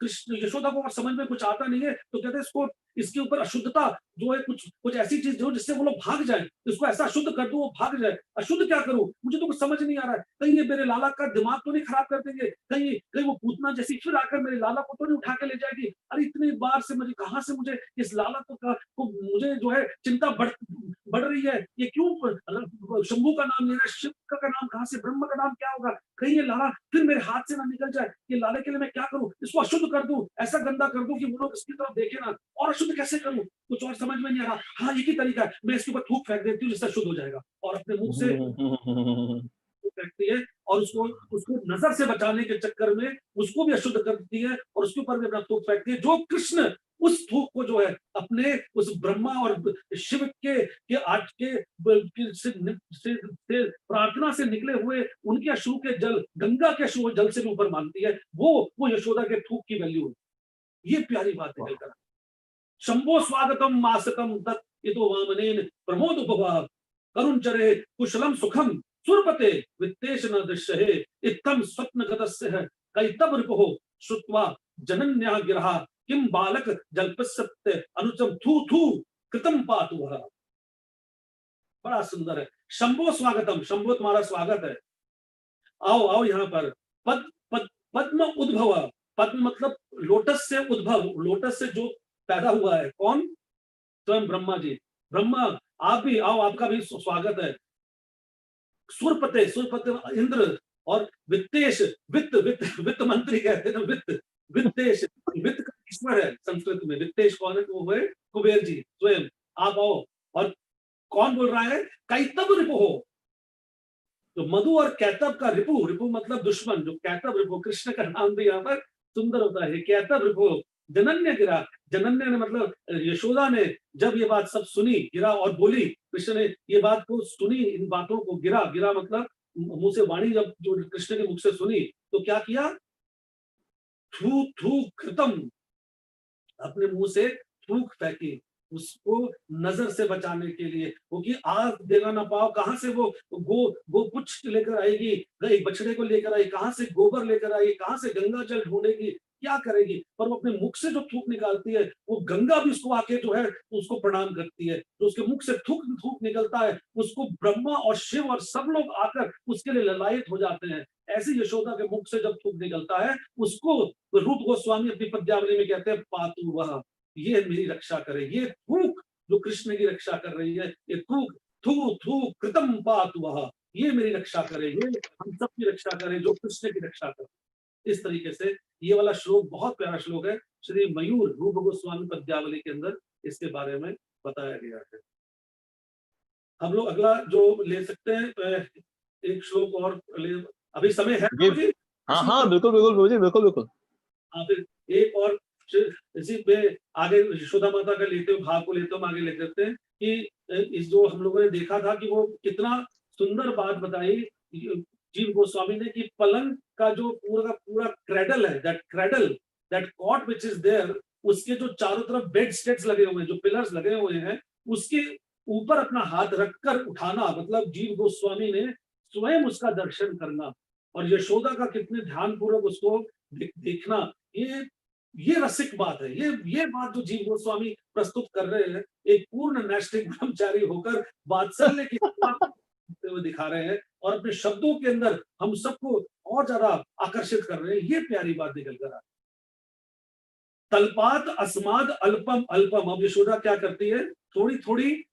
कृष्ण यशोदा को और समझ में कुछ आता नहीं है, तो कहते हैं इसको इसके ऊपर अशुद्धता जो है, कुछ कुछ ऐसी चीज जो जिससे वो लोग भाग जाए, इसको ऐसा अशुद्ध कर दो वो भाग जाए। अशुद्ध क्या करूं, मुझे तो कुछ समझ नहीं आ रहा है, कहीं ये मेरे लाला का दिमाग तो नहीं खराब कर देंगे, कहीं कहीं वो पूतना जैसी फिर आकर मेरे लाला को तो नहीं उठा के ले जाएगी। अरे इतनी बार से मुझे कहां से मुझे इस लाला को मुझे जो है चिंता बढ़ रही है, ये क्यों शंभू का नाम ले रहा है, शिव का नाम कहां से, ब्रह्म का नाम क्या होगा, कहीं ये लाला फिर मेरे हाथ से ना निकल जाए। ये लाले के लिए मैं क्या करूं, इसको अशुद्ध कर दूं, ऐसा गंदा कर दूं कि वो लोग इसकी तरफ देखे ना। और अशुद्ध कैसे करूं, कुछ और समझ में नहीं आ रहा। हाँ, एक ही तरीका है, मैं इसके ऊपर थूक फेंक देती हूँ जिससे शुद्ध हो जाएगा। और अपने मुंह से थूक फेंकती है और उसको उसको नजर से बचाने के चक्कर में उसको भी अशुद्ध करती है और उसके ऊपर भी अपना थूक फेंकती है। जो कृष्ण उस थूक को जो है अपने उस ब्रह्मा और शिव के आज से प्रार्थना से निकले हुए उनके अश्रु के जल, गंगा के अश्रु जल से भी ऊपर मानती है, वो यशोदा के थूक की वैल्यू है। ये प्यारी बात है। शंभो स्वागतम मासकम तत् इतो वामनेन प्रमोद उपवा करुण चरे कुशलम सुखम सुरपते वित्तेश न दृश्ये इत्थम स्वप्न गतस्य है कई तब रिपो श्रुत्वा जनन्या गिरहा किम बालक जल्पसत्य अनुचम थू थू कृतम पातु वह। बड़ा सुंदर है। शंभो स्वागतम, शंभो तुम्हारा स्वागत है, आओ आओ यहाँ पर। पद पद पद्म उद्भव, पद्म मतलब लोटस से उद्भव, लोटस से जो पैदा हुआ है, कौन, स्वयं ब्रह्मा जी। ब्रह्मा आप भी आओ, आपका भी स्वागत है। सुरपते, सुरपते इंद्र, और वित्तेश, वित्त वित्त वित्त मंत्री कहते हैं वित्त, वित्तेश, वित्त का ईश्वर है संस्कृत में। वित्तेश कौन है, वो है कुबेर जी स्वयं। आप आओ। और कौन बोल रहा है, कैतब रिपु हो, तो मधु और कैतब का रिपु, रिपु मतलब दुश्मन, जो कैतब रिपु, कृष्ण का नाम भी यहाँ पर सुंदर होता है, कैतब रिपु। जनन्य गिरा, जनन्य ने मतलब यशोदा ने जब ये बात सब सुनी, गिरा और बोली, कृष्ण ने ये बात को सुनी, इन बातों को गिरा, गिरा मतलब मुंह से वाणी जब जो कृष्ण के मुख से सुनी तो क्या किया, थू थू कृतम, अपने मुंह से थूक फेंकी, उसको नजर से बचाने के लिए। वो कि आग देगा ना पाओ, कहां से वो गो पुच्छ लेकर आएगी, एक बछड़े को लेकर आई, कहां से गोबर लेकर आई, कहां से गंगा जल ढूंढेगी, क्या करेगी। पर वो अपने मुख से जो थूक निकालती है, वो गंगा भी उसको आके जो है उसको प्रणाम करती है। तो उसके मुख से थूक थूक निकलता है, उसको ब्रह्मा और शिव और सब लोग आकर उसके लिए ललायत हो जाते हैं। ऐसी यशोदा के मुख से जब थूक निकलता है, उसको रूप गोस्वामी अपनी पद्यावली में कहते हैं पातु वह, ये मेरी रक्षा करे। ये थूक जो कृष्ण की रक्षा कर रही है, ये थूक, थू थू कृतम पातु वह, ये मेरी रक्षा करे, ये हम सब की रक्षा करे जो कृष्ण की रक्षा करे। इस तरीके से ये वाला श्लोक बहुत प्यारा श्लोक है, श्री मयूर रूप गोस्वामी पद्यावली के अंदर इसके बारे में बताया गया है। हम लोग अगला जो ले सकते हैं, एक श्लोक और ले, अभी समय है जी, जी? हाँ हाँ बिल्कुल बिल्कुल प्रभु जी, बिल्कुल बिल्कुल। हाँ, फिर एक और इसी पे आगे यशोदा माता का लेते हुए भाव को लेते हम आगे ले सकते हैं कि इस जो हम लोगों ने देखा था कि वो कितना सुंदर बात बताई जीव गोस्वामी ने कि पलंग का जो पूरा का पूरा क्रेडल है, that cot which is there, उसके जो चारों तरफ बेड स्टेट्स लगे हुए हैं, जो पिलर्स लगे हुए हैं, उसके ऊपर अपना हाथ रखकर उठाना, मतलब जीव गोस्वामी ने स्वयं उसका दर्शन करना और यशोदा का कितने ध्यान पूर्वक उसको देखना, ये रसिक बात है। ये बात जो जीव गोस्वामी प्रस्तुत कर रहे हैं, एक पूर्ण नैष्ठिक ब्रह्मचारी होकर वात्सल्य की हुए दिखा रहे हैं और अपने शब्दों के अंदर हम सबको और ज्यादा आकर्षित कर रहे हैं। ये प्यारी बात निकल कर आ, तलपात अस्माद अल्पम अल्पम। अब यशोदा क्या करती है, थोड़ी थोड़ी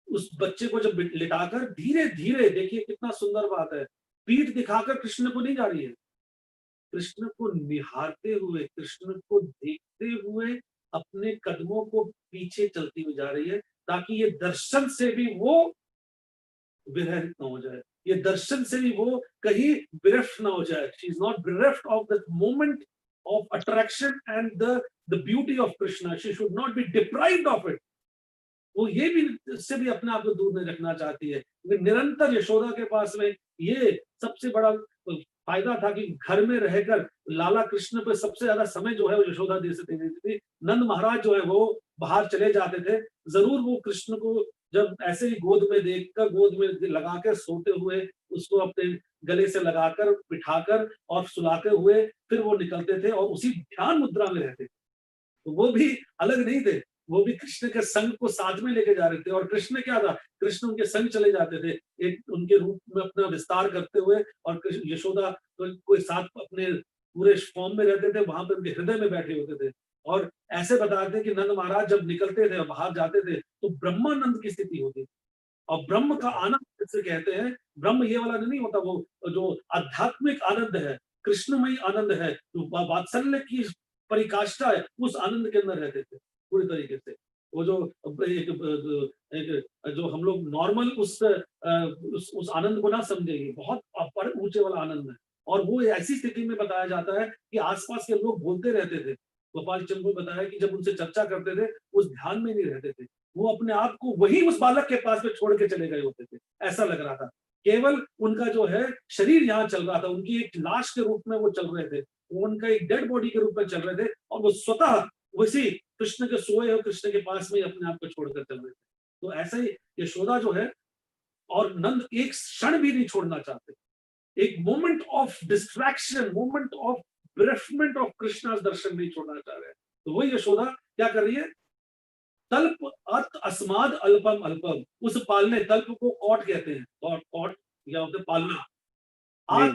उस बच्चे को जब लिटाकर धीरे धीरे, देखिए कितना सुंदर बात है, पीठ दिखाकर कृष्ण को नहीं जा रही है, कृष्ण को निहारते हुए, कृष्ण को देखते हुए अपने कदमों को पीछे चलती हुई जा रही है, ताकि ये दर्शन से भी वो विरहित न हो जाए। ये दर्शन से भी वो कहीं bereft ना हो जाए. She is not bereft of the moment of attraction and the beauty of Krishna. She should not be deprived of it. वो ये भी इससे भी अपने आप को दूर नहीं रखना चाहती है, क्योंकि निरंतर यशोदा के पास में ये सबसे बड़ा फायदा था कि घर में रहकर लाला कृष्ण पे सबसे ज्यादा समय जो है वो यशोदा दे से दे देती थी. नंद महाराज जो है वो बाहर चले जाते थे, जरूर वो कृष्ण को जब ऐसे ही गोद में देखकर, गोद में लगा के सोते हुए उसको अपने गले से लगाकर बिठाकर और सुलाते हुए फिर वो निकलते थे और उसी ध्यान मुद्रा में रहते थे. तो वो भी अलग नहीं थे, वो भी कृष्ण के संग को साथ में लेके जा रहे थे. और कृष्ण क्या था, कृष्ण उनके संग चले जाते थे, एक उनके रूप में अपना विस्तार करते हुए, और यशोदा तो कोई साथ अपने पूरे फॉर्म में रहते थे, वहां पर उनके हृदय में बैठे होते थे. और ऐसे बताते हैं कि नंद महाराज जब निकलते थे और बाहर जाते थे तो ब्रह्मानंद की स्थिति होती थी. और ब्रह्म का आनंद जिसे कहते हैं, ब्रह्म ये वाला नहीं होता, वो जो आध्यात्मिक आनंद है, कृष्णमयी आनंद है, जो वात्सल्य की परिकाष्ठा है, उस आनंद के अंदर रहते थे पूरी तरीके से. वो जो जो हम लोग नॉर्मल उस आनंद को ना समझेंगे, बहुत पर ऊंचे वाला आनंद है. और वो ऐसी स्थिति में बताया जाता है कि आसपास के लोग बोलते रहते थे. गोपाल चंद्र को बताया कि जब उनसे चर्चा करते थे उस ध्यान में नहीं रहते थे, वो अपने आप को वही उस बालक के पास में छोड़ के चले गए होते थे, ऐसा लग रहा था. केवल उनका जो है शरीर यहाँ चल रहा था, उनकी एक लाश के रूप में वो चल रहे थे, वो उनका एक डेड बॉडी के रूप में चल रहे थे, और वो स्वतः वैसी कृष्ण के सोए और कृष्ण के पास में अपने आप को छोड़कर चल रहे थे. तो ऐसा ही यशोदा जो है और नंद एक क्षण भी नहीं छोड़ना चाहते. एक moment of distraction, moment of bereavement of Krishna darshan नहीं छोड़ना चाह रहे. तो वही यशोदा क्या कर रही है, तल्प अत अस्माद अल्पम अल्पम, उस पालने, तल्प को कॉट कहते हैं, कॉट या होते पालना. आत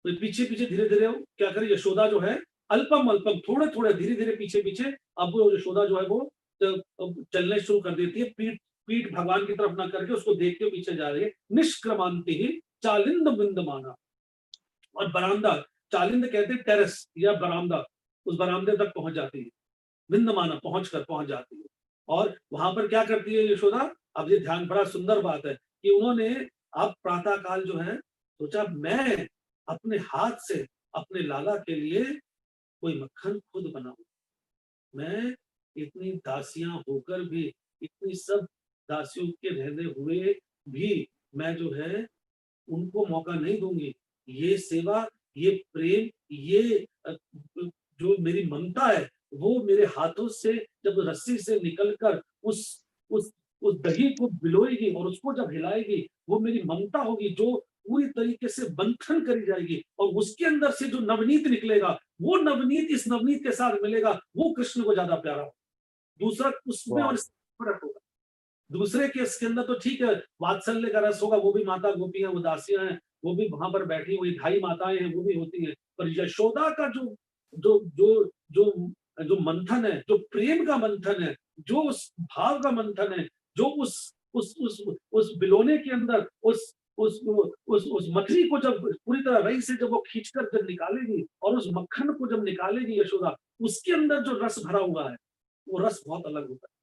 तो पीछे पीछे धीरे धीरे क्या करे यशोदा जो है, अल्पम अल्पम, थोड़े थोड़े धीरे धीरे पीछे पीछे अब वो यशोदा जो है वो चलने शुरू कर देती है. पीठ पीठ भगवान की तरफ ना करके उसको देख के पीछे जा रही है. निष्क्रमांति ही चालिंद बिंदमाना. और बरामदा, चालिंद कहते हैं टेरेस या बरामदा, उस बरामदे तक पहुंच जाती है, बिंदमाना पहुंच जाती है. और वहां पर क्या करती है यशोदा, अब ये ध्यान, बड़ा सुंदर बात है कि उन्होंने अब प्रातः काल जो है सोचा, मैं अपने हाथ से अपने लाला के लिए कोई मक्खन खुद बनाऊं. मैं इतनी दासियां होकर भी, इतनी सब दासियों के रहने हुए भी मैं जो है उनको मौका नहीं दूंगी. ये सेवा, ये प्रेम, ये जो मेरी ममता है, वो मेरे हाथों से जब रस्सी से निकलकर उस दही को बिलोएगी और उसको जब हिलाएगी, वो मेरी ममता होगी जो पूरी तरीके से बंधन करी जाएगी. और उसके अंदर से जो नवनीत निकलेगा, वो नवनीत इस नवनीत के साथ मिलेगा, वो कृष्ण को ज्यादा प्यारा होगा. दूसरा उसमें और फर्क होगा. दूसरे के इसके अंदर तो ठीक है, वात्सल्य का रस होगा, वो भी माता गोपियां, वो दासियां हैं, वो भी वहां पर बैठी हुई ढाई माताएं हैं, वो भी होती हैं. पर यशोदा का जो जो जो जो जो मंथन है, जो प्रेम का मंथन है, जो उस भाव का मंथन है, जो उस बिलोने के अंदर उस मछली को जब पूरी तरह रई से जब वो खींचकर जब निकालेगी और उस मक्खन को जब निकालेगी यशोदा, उसके अंदर जो रस भरा हुआ है, वो रस बहुत अलग होता है.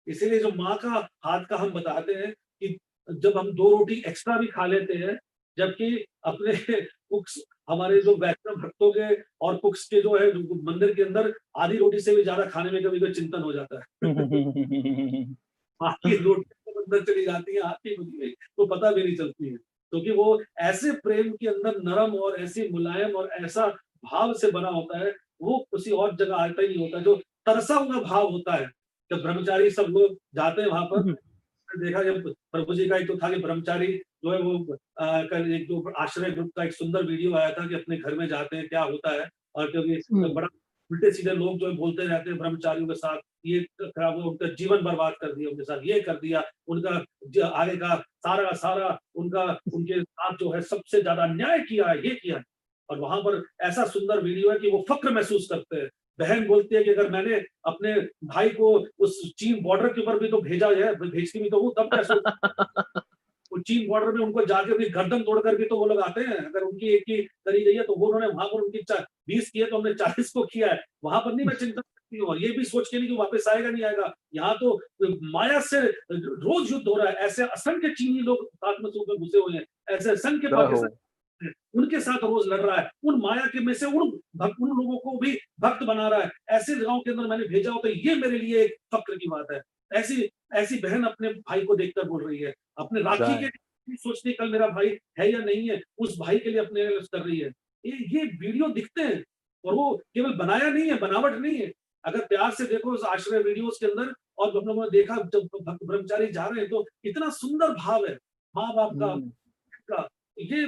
इसीलिए जो माँ का हाथ का हम बताते हैं कि जब हम 2 रोटी एक्स्ट्रा भी खा लेते हैं, जबकि अपने कुक्स, हमारे जो वैष्णव भक्तों के और कुक्स के जो है मंदिर के अंदर आधी रोटी से भी ज्यादा खाने में कभी चिंतन हो जाता है. आधी रोटी तो अंदर चली जाती है, आधी हुई तो पता भी नहीं चलती है, क्योंकि वो ऐसे प्रेम के अंदर नरम और ऐसे मुलायम और ऐसा भाव से बना होता है, वो किसी और जगह आता ही नहीं होता. जो तरसा हुआ भाव होता है, जब ब्रह्मचारी सब लोग जाते हैं वहां पर, देखा जब प्रभु जी का एक तो था कि ब्रह्मचारी जो है वो कल एक जो आश्रय ग्रुप का एक सुंदर वीडियो आया था कि अपने घर में जाते हैं क्या होता है, और क्योंकि बड़ा उल्टे सीधे लोग जो है बोलते रहते हैं ब्रह्मचारियों के साथ, ये खराब हुआ, उनका जीवन बर्बाद कर दिया, उनके साथ ये कर दिया, उनका आगे का सारा सारा उनके साथ जो है सबसे ज्यादा अन्याय किया है, ये किया है. और वहां पर ऐसा सुंदर वीडियो है कि वो फक्र महसूस करते हैं. बहन बोलती है कि अगर मैंने अपने भाई को उस चीन बॉर्डर के ऊपर भी तो भेजा है, भेजती भी तो हूँ, तब कैसे वो चीन बॉर्डर में उनको जाके भी गर्दन तोड़कर भी तो वो लोग आते हैं. अगर उनकी एक ही करी गई है तो वो उन्होंने वहां पर उनकी 20 किए तो हमने 40 को किया है, वहां पर नहीं मैं चिंता और ये भी सोच के नहीं कि वापस आएगा नहीं आएगा। यहाँ तो माया से रोज युद्ध हो रहा है। ऐसे असंख्य चीनी लोग साथ में घुसे हुए हैं, ऐसे असंख्य जय हो। पाकिस्तान उनके साथ रोज लड़ रहा है। उन माया के में से उन लोगों को भी भक्त बना रहा है। ऐसे जगहों के अंदर मैंने भेजा हो, तो ये मेरे लिए एक फक्र की बात है। ऐसी ऐसी बहन अपने भाई को देखकर बोल रही है, अपने राखी जय। के सोचती कल मेरा भाई है या नहीं है, उस भाई के लिए अपने कर रही है। ये वीडियो दिखते हैं, और वो केवल बनाया नहीं है, बनावट नहीं है। अगर प्यार से देखो उस आश्रय वीडियोस के अंदर, और हम लोगों ने देखा जब भक्त ब्रह्मचारी जा रहे हैं, तो इतना सुंदर भाव है माँ बाप का। ये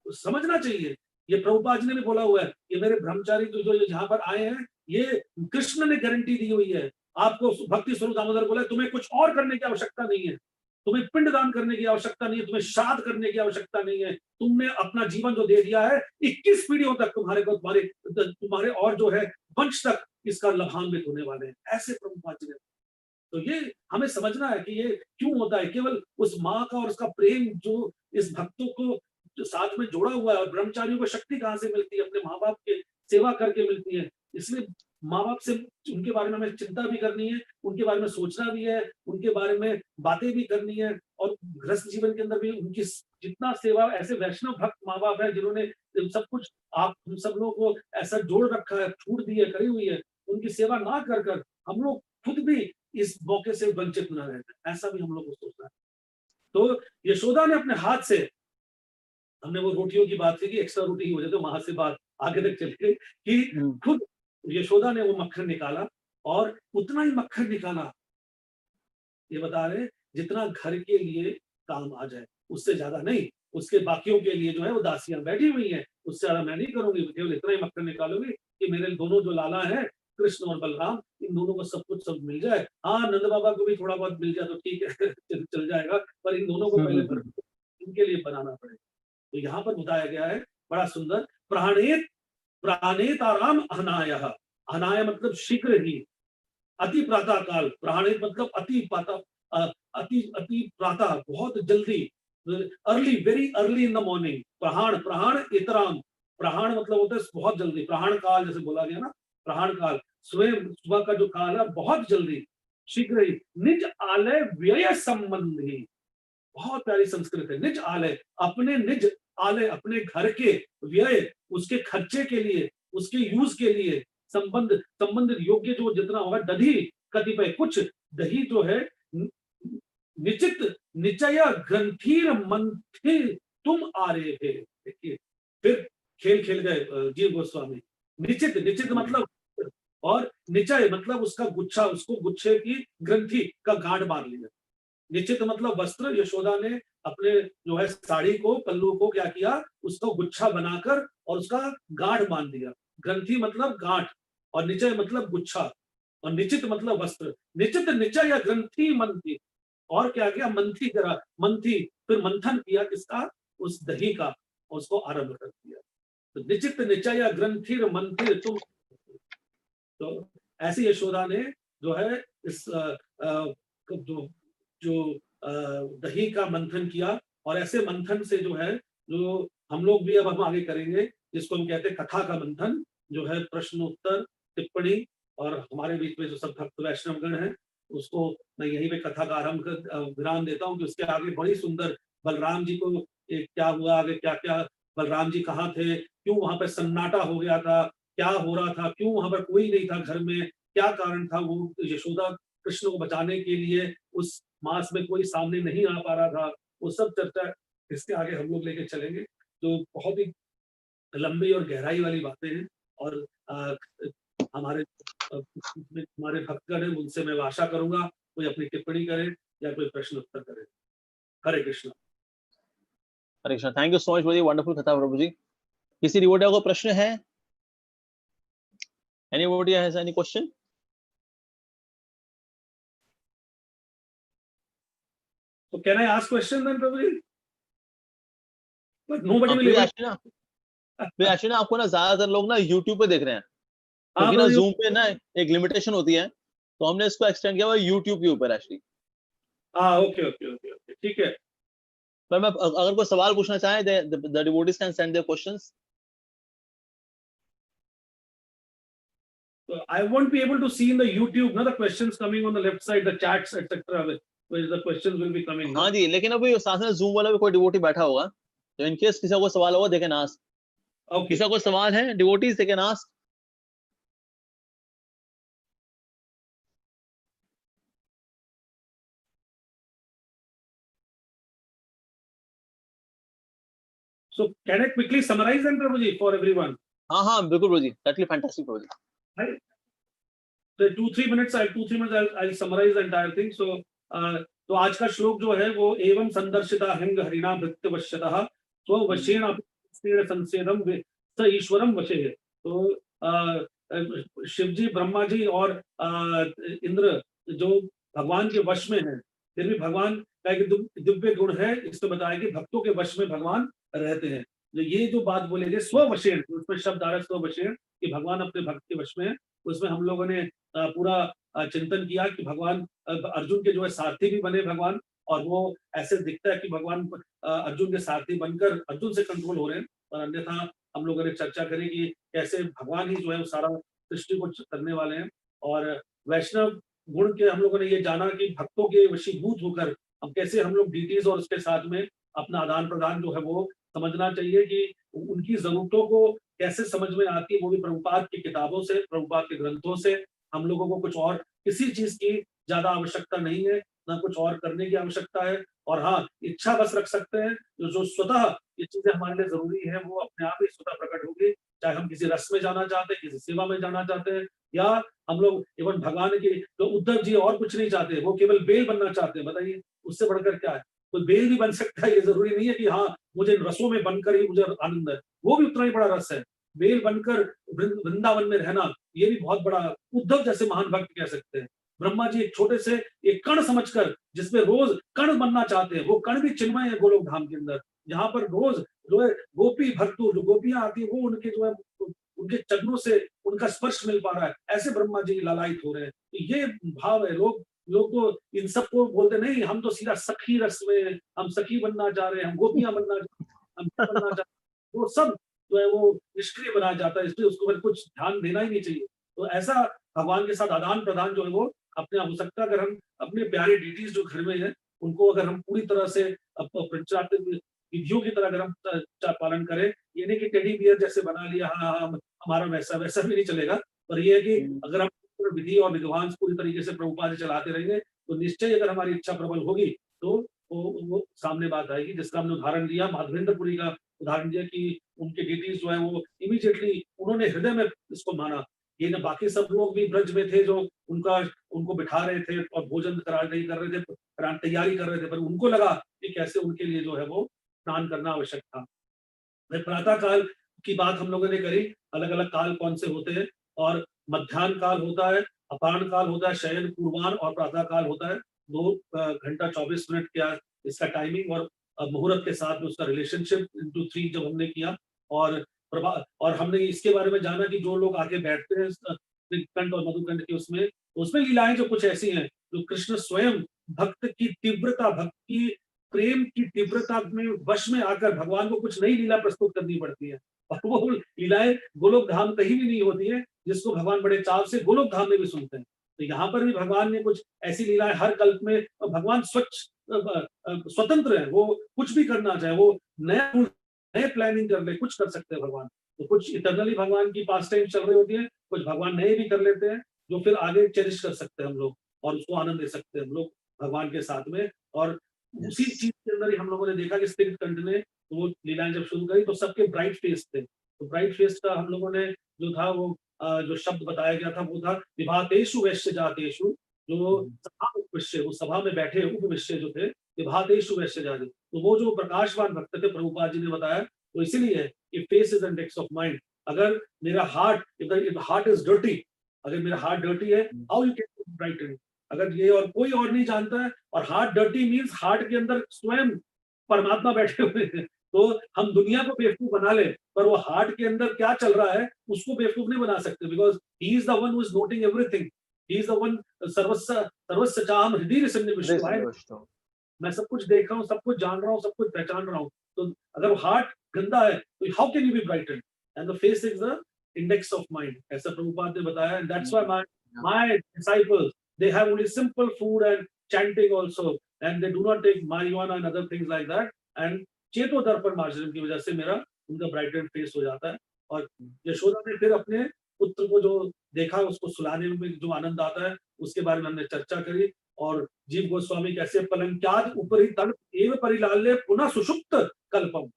समझना चाहिए। ये प्रभुपाद जी ने भी बोला हुआ है, ये मेरे ब्रह्मचारी जो जहाँ पर आए हैं, ये कृष्ण ने गारंटी दी हुई है। आपको भक्ति स्वरूप दामोदर बोला, तुम्हें कुछ और करने की आवश्यकता नहीं है, तुम्हें पिंडदान करने की आवश्यकता नहीं है, तुम्हें श्राद्ध करने की आवश्यकता नहीं है। तुमने अपना जीवन जो दे दिया है, 21 पीढ़ियों तक तुम्हारे और जो है वंश तक इसका लाभान्वित होने वाले हैं। ऐसे प्रभुपाद जी ने, तो ये हमें समझना है कि ये क्यों होता है। केवल उस माँ का और उसका प्रेम जो इस भक्तों को जो साथ में जोड़ा हुआ है, और ब्रह्मचारियों को शक्ति कहाँ से मिलती है, अपने माँ बाप के सेवा करके मिलती है। इसलिए माँ बाप से उनके बारे में हमें चिंता भी करनी है, उनके बारे में सोचना भी है, उनके बारे में बातें भी करनी है। और गृहस्थ जीवन के अंदर भी उनकी जितना सेवा, ऐसे वैष्णव भक्त माँ बाप है जिन्होंने सब कुछ आप हम सब लोगों को ऐसा जोड़ रखा है, छूट दी है, करी हुई है। उनकी सेवा ना कर कर हम लोग खुद भी इस मौके से वंचित न रहे, ऐसा भी हम लोग को सोचना है। तो यशोदा ने अपने हाथ से, हमने वो रोटियों की बात की कि एक्स्ट्रा रोटी ही हो जाए, तो वहां से बात आगे तक चली गई कि खुद यशोदा ने वो मक्खन निकाला, और उतना ही मक्खन निकाला, ये बता रहे जितना घर के लिए काम आ जाए, उससे ज्यादा नहीं। उसके बाकियों के लिए जो है वो दासियां बैठी हुई हैं, उससे ज्यादा मैं नहीं करूंगी, केवल इतना ही मक्खन निकालूंगी कि मेरे दोनों जो लाला हैं, कृष्ण और बलराम, इन दोनों को सब कुछ सब मिल जाए। हाँ, नंद बाबा को भी थोड़ा बहुत मिल जाए तो ठीक है, चल जाएगा, पर इन दोनों को पहले इनके लिए बनाना पड़ेगा। तो यहाँ पर बताया गया है बड़ा सुंदर, प्राणेत प्राणेताराम अहनायः। अहनाय मतलब शीघ्र ही, अति प्रातः काल, प्राणेत मतलब अति अति प्रातः, बहुत जल्दी, early, very early in the morning. प्रहाण प्रहाण इतराम, प्रहाण मतलब होता है बहुत जल्दी, प्रहाण काल जैसे बोला गया ना, प्रहाण काल स्वयं सुबह का जो काल है बहुत जल्दी, शीघ्र ही। निज आलय व्यय संबंधी, बहुत प्यारी संस्कृत है। निज आलय, अपने निज आलय, अपने घर के व्यय, उसके खर्चे के लिए, उसके यूज के लिए, संबंधित योग्य जो जितना होगा, दधी कतिपय कुछ, दही जो है निचित निचय ग्रंथीर मंथिर तुम आ रहे थे। देखिए फिर खेल खेल गए जीव गोस्वामी। निचित, निचित मतलब, और निचय मतलब उसका गुच्छा, उसको गुच्छे की ग्रंथि का गांठ बांध लिया। निश्चित मतलब वस्त्र, यशोदा ने अपने जो है साड़ी को, पल्लू को क्या किया, उसको गुच्छा बनाकर और उसका गांठ बांध दिया। ग्रंथि मतलब गांठ, और निचय मतलब गुच्छा, और निचित मतलब वस्त्र। निचित निचय या ग्रंथि मंथी, और क्या किया, मंथी करा, मंथी, फिर मंथन किया किसका, उस दही का, और उसको आरंभ कर दिया। तो निचित निचय या ग्रंथिर मंथिर तुम, तो ऐसी यशोदा ने जो है इस जो दही का मंथन किया, और ऐसे मंथन से जो है, जो हम लोग भी अब हम आगे करेंगे, जिसको हम कहते हैं कथा का मंथन, जो है प्रश्न उत्तर टिप्पणी, और हमारे बीच में जो सब भक्त वैष्णवगण हैं, उसको मैं यहीं पे कथा का आरंभ विराम देता हूँ कि उसके आगे बड़ी सुंदर बलराम जी को क्या हुआ, आगे क्या क्या, बलराम जी कहाँ थे, क्यों वहां पर सन्नाटा हो गया था, क्या हो रहा था, क्यों वहां पर कोई नहीं था घर में, क्या कारण था, वो यशोदा कृष्ण को बचाने के लिए उस मास में कोई सामने नहीं आ पा रहा था, वो सब चर्चा इसके आगे हम लोग लेके चलेंगे। तो बहुत ही लंबी और गहराई वाली बातें हैं, और हमारे हमारे भक्तगण हैं, उनसे मैं आशा करूंगा कोई अपनी टिप्पणी करे या कोई प्रश्न उत्तर करे। Hare Krishna. Hare Krishna. Thank you so much, very wonderful katha Prabhu ji. किसी डिवोटी को प्रश्न है? Any devotee has any question? So can I ask question then, Prabhuji? But nobody will प्रिय able. ना आपको ना ज्यादातर लोग ना यूट्यूब पे देख रहे हैं, हाँ क्योंकि ना प्रभु। जूम पे ना एक लिमिटेशन होती है, तो हमने इसको एक्सटेंड किया हुआ यूट्यूब के ऊपर एक्चुअली। हाँ, ओके ओके ओके ओके, ठीक है। पर मैं अगर कोई सवाल पूछना चाहे, the devotees can send their questions. I won't be able to see in the YouTube, the questions coming on the left side, the chats, etc. Where the questions will be coming. हाँ जी, लेकिन अभी साथ में जूम वाला भी कोई डिवोटी बैठा होगा, तो इन केस किसी को सवाल होगा, दे कैन आस्क. Okay. किसी को सवाल है, devotees they can ask. So can I quickly summarize them, Prabhuji, for everyone? हाँ, बिल्कुल प्रभु जी, that'll be fantastic Prabhu ji. Right? So 2-3 minutes, I'll summarize the entire thing. So तो आज का श्लोक जो है वो एवं संदर्शिता हिंग हरिणा भृत्यवश्यतः तो वशेन संसेदम स ईश्वरम वशे है. तो शिव जी, ब्रह्मा जी और इंद्र जो भगवान के वश में है, फिर भी भगवान का एक दिव्य गुण है, इसको बताया कि भक्तों के वश में भगवान रहते हैं. तो ये जो बात बोले गए स्ववशेन, उसमें शब्द आ रहा है स्ववशेन, कि भगवान अपने भक्त के वश में है. उसमें हम लोगों ने पूरा चिंतन किया कि भगवान अर्जुन के जो है सारथी भी बने भगवान, और वो ऐसे दिखता है कि भगवान अर्जुन के सारथी बनकर अर्जुन से कंट्रोल हो रहे हैं. और अन्यथा हम लोगों ने चर्चा करी कि कैसे भगवान ही जो है वो सारा सृष्टि को करने वाले हैं. और वैष्णव गुण के हम लोगों ने ये जाना कि भक्तों के वशीभूत होकर हम कैसे हम लोग डीटीज और उसके साथ में अपना आदान प्रदान जो है वो समझना चाहिए कि उनकी जरूरतों को कैसे समझ में आती है. वो भी प्रभुपाद की किताबों से, प्रभुपाद के ग्रंथों से. हम लोगों को कुछ और किसी चीज की ज्यादा आवश्यकता नहीं है, ना कुछ और करने की आवश्यकता है. और हाँ, इच्छा बस रख सकते हैं. जो स्वतः ये चीजें हमारे लिए जरूरी है वो अपने आप ही स्वतः प्रकट होगी. चाहे हम किसी रस में जाना चाहते हैं, किसी सेवा में जाना चाहते हैं, या हम लोग इवन भगवान की, तो उद्धव जी और कुछ नहीं चाहते, वो केवल बेल बनना चाहते हैं. बताइए उससे बढ़कर क्या है. तो बेल भी बन सकता है, ये जरूरी नहीं है कि हाँ मुझे रसों में बनकर ही मुझे आनंद है. वो भी उतना ही बड़ा रस है. बेल बनकर वृंदावन में रहना, ये भी बहुत बड़ा, उद्धव जैसे महान भक्त कह सकते हैं. ब्रह्मा जी एक छोटे से एक कण समझकर, जिसमें रोज कण बनना चाहते हैं, वो कण भी चिन्मय है गोलोक धाम के अंदर. जहां पर रोज जो है गोपी भक्तु, जो गोपियां आती है, वो उनके जो है उनके चरणों से उनका स्पर्श मिल पा रहा है. ऐसे ब्रह्मा जी लालायित हो रहे हैं. तो ये भाव है. लोग तो इन सबको बोलते नहीं, हम तो सीधा सखी रस में, हम सखी बनना चाह रहे हैं, हम गोपियां बनना चाह रहे हैं, हम बनना चाह रहे हैं. वो सब जो है वो निष्क्रिय बनाया जाता है. इसलिए उसको कुछ ध्यान देना ही नहीं चाहिए. तो ऐसा भगवान के साथ आदान प्रदान जो है वो अपने आप हो सकता है. अगर हम अपने प्यारे डीटीज जो घर में है, उनको अगर हम पूरी तरह से विधियों की तरह अगर हम पालन करें, ये नहीं कि टेडी बियर जैसे बना लिया, हाँ हमारा वैसा भी नहीं चलेगा. पर ये है कि अगर हम विधि और विद्वांस पूरी तरीके से प्रभुपाद चलाते रहेंगे, तो निश्चय अगर हमारी इच्छा प्रबल होगी तो वो सामने बात आएगी. जिसका हमने उदाहरण दिया, माधवेंद्रपुरी का उदाहरण दिया कि उनके डीटीज जो है वो इमीडिएटली उन्होंने हृदय में इसको माना. ये ना बाकी सब लोग भी ब्रज में थे जो उनको बिठा रहे थे और भोजन कर रहे थे, तैयारी कर रहे थे, पर उनको लगा कि कैसे उनके लिए जो है वो स्नान करना आवश्यक था. प्रातः काल की बात हम लोगों ने करी, अलग अलग काल कौन से होते हैं. और मध्याह्न काल होता है, अपान काल होता है, शयन पूर्वान और प्रातः काल होता है. 2 घंटा 24 मिनट क्या इसका टाइमिंग, और मुहूर्त के साथ में उसका रिलेशनशिप इंटू 3 जब हमने किया. और हमने इसके बारे में जाना कि जो लोग आके बैठते हैं कंठ और मधुकंठ के उसमें लीलाएं जो कुछ ऐसी हैं, जो कृष्ण स्वयं भक्त की तीव्रता, भक्त की प्रेम की तीव्रता में वश में आकर भगवान को कुछ नई लीला प्रस्तुत करनी पड़ती है. और वो लीलाएं गोलोक धाम कहीं भी नहीं होती है, जिसको भगवान बड़े चाव से गोलोक धाम में भी सुनते हैं. तो यहाँ पर भी भगवान ने कुछ ऐसी लीलाएं हर कल्प में, भगवान स्वतंत्र है. वो कुछ भी करना चाहे, वो नए प्लानिंग कर ले, कुछ कर सकते हैं भगवान. तो कुछ इटरनली भगवान की पास टाइम चल रही होती है, कुछ भगवान नए भी कर लेते हैं, जो फिर आगे चेरिश कर सकते हैं हम लोग, और उसको आनंद दे सकते हैं हम लोग भगवान के साथ में. और उसी चीज के अंदर ही हम लोगों ने देखा कि स्त्रीगत कंठ ने तो वो लीलाएं जब शुरू करी तो सबके ब्राइट फेस थे. तो ब्राइट फेस का हम लोगों ने जो था वो जो शब्द बताया गया था वो था विभातेषु वैश्य जातेषु. जो सभा उपविश्य, वो सभा में बैठे उपविश्य जो थे, विभातेषु वैश्य जाते. तो वो जो प्रकाशवान भक्त थे, प्रभुपाद जी ने बताया, तो इसीलिए है कि face is index of mind. अगर मेरा heart, if heart is dirty, अगर मेरा हार्ट डर्टी है, हाउ यू कैन ब्राइटन. अगर ये और कोई और नहीं जानता है, और हार्ट डर्टी मीन्स हार्ट के अंदर स्वयं परमात्मा बैठे हुए हैं. तो हम दुनिया को बेवकूफ बना ले, पर वो हार्ट के अंदर क्या चल रहा है उसको बेवकूफ नहीं बना सकते. Because he is the one who is noting everything. He is the one सर्वस्य चाहम हृदय सन्निविष्टो. मैं सब कुछ देख रहा हूँ, सब कुछ जान रहा हूँ, सब कुछ पहचान रहा हूँ. तो अगर हार्ट गंदा है तो how can you be brighten. And the face is the index of mind, ऐसा प्रभुपाद ने बताया. And that's why my disciples, they have only simple food and chanting also, and they do not take marijuana and other things like that. And चेतो दर्पण मार्जन की वजह से मेरा उनका ब्राइटेड फेस हो जाता है. और यशोदा ने फिर अपने पुत्र को जो देखा, उसको सुलाने में जो आनंद आता है, उसके बारे में हमने चर्चा करी. और जीव गोस्वामी कैसे पलंक्याद उपरि तल एव परिलाल्य पुनः सुषुप्त कल्पम,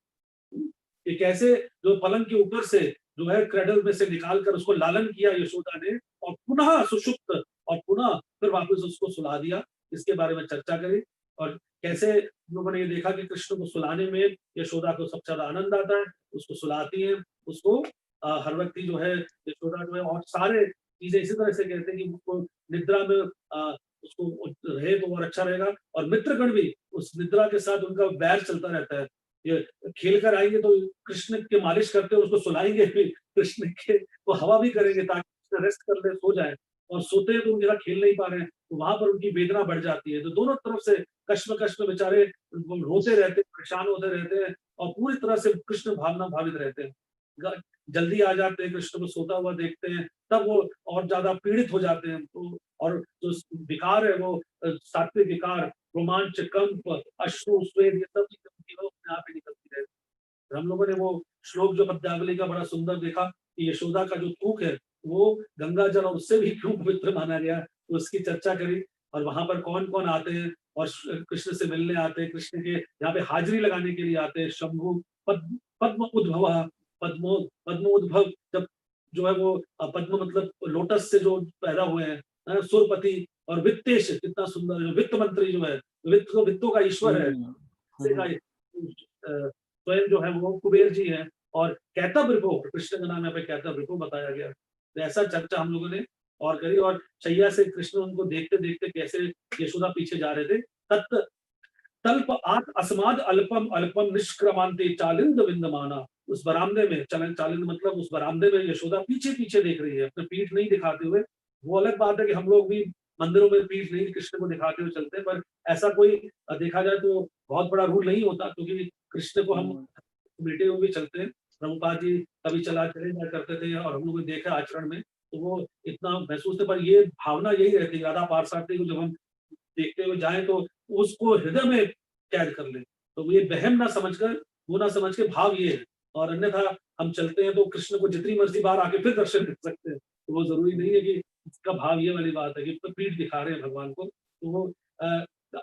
ये कैसे जो पलंग के ऊपर से जो है क्रेडल में से निकाल कर उसको लालन किया यशोदा ने, और पुनः सुषुप्त, और पुनः फिर वापस उसको सुला दिया. इसके बारे में चर्चा करी. और कैसे लोगों ने ये देखा कि कृष्ण को सुलाने में यशोदा को सबसे ज्यादा आनंद आता है, उसको सुलाती है, उसको हर व्यक्ति जो है यशोदा जो है, और सारे चीजें इसी तरह से कहते हैं कि उसको निद्रा में उसको रहे तो और अच्छा रहेगा. और मित्रगण भी उस निद्रा के साथ उनका बैर चलता रहता है. ये खेल कर आएंगे तो कृष्ण के मालिश करते हैं, उसको सुलाएंगे भी, कृष्ण के वो हवा भी करेंगे ताकि रेस्ट कर ले, सो जाए. और सोते हैं तो उनके साथ खेल नहीं पा रहे हैं, तो वहां पर उनकी वेदना बढ़ जाती है. तो दोनों तरफ से कश्म बेचारे रोते रहते हैं, परेशान होते रहते हैं, और पूरी तरह से कृष्ण भावना भावित रहते हैं. जल्दी आ जाते हैं, कृष्ण को सोता हुआ देखते हैं, तब वो और ज्यादा पीड़ित हो जाते हैं. तो और जो विकार है वो सात्विक विकार, रोमांच, कंप, अश्रु, स्वेद, ये सब चीजें अपने आप ही निकलती रहती. हम लोगों ने वो श्लोक जो पद्यावली का बड़ा सुंदर देखा कि यशोदा का जो थूक है वो गंगा जल और उससे भी क्यों पवित्र माना गया, तो उसकी चर्चा करी. और वहां पर कौन कौन आते हैं और कृष्ण से मिलने आते हैं, कृष्ण के यहाँ पे हाजिरी लगाने के लिए आते हैं. शंभु, पद्म उद्भव, पद्मोद्भव, जब जो है वो पद्म मतलब लोटस से जो पैदा हुए हैं, सुरपति और वित्तेश, कितना सुंदर, जो वित्त मंत्री जो है, वित्तों का ईश्वर है, स्वयं जो है वो कुबेर जी है. और कैतव रिपो, कृष्ण का नाम यहाँ पे कैतव रिपो बताया गया. तो ऐसा चर्चा हम लोगों ने और करी. और शैया से कृष्ण उनको देखते देखते कैसे यशोदा पीछे जा रहे थे. तत् तल्प आत अस्माद अल्पम अल्पम निष्क्रमांते चालिंद विंदमाना, उस बरामदे में, चालिंद मतलब उस बरामदे में यशोदा पीछे पीछे देख रही है, अपने पीठ नहीं दिखाते हुए. वो अलग बात है कि हम लोग भी मंदिरों में पीठ नहीं कृष्ण को दिखाते हुए चलते हैं, पर ऐसा कोई देखा जाए तो बहुत बड़ा रूल नहीं होता, क्योंकि कृष्ण को हम बेटे हुए भी चलते हैं. प्रभुपाद जी कभी चले जाया करते थे, और हम लोग देखा आचरण में, तो वो इतना महसूस थे. पर ये भावना यही रहती है, राधा पार्षद को जब हम देखते हुए जाएं तो उसको हृदय में कैद कर ले. तो ये बहम ना समझकर, वो ना समझ के, भाव ये है. और अन्यथा हम चलते हैं तो कृष्ण को जितनी मर्जी बार आके फिर दर्शन कर सकते हैं, तो वो जरूरी नहीं है कि इसका भाव ये वाली बात है कि तो पीठ दिखा रहे हैं भगवान को. तो वो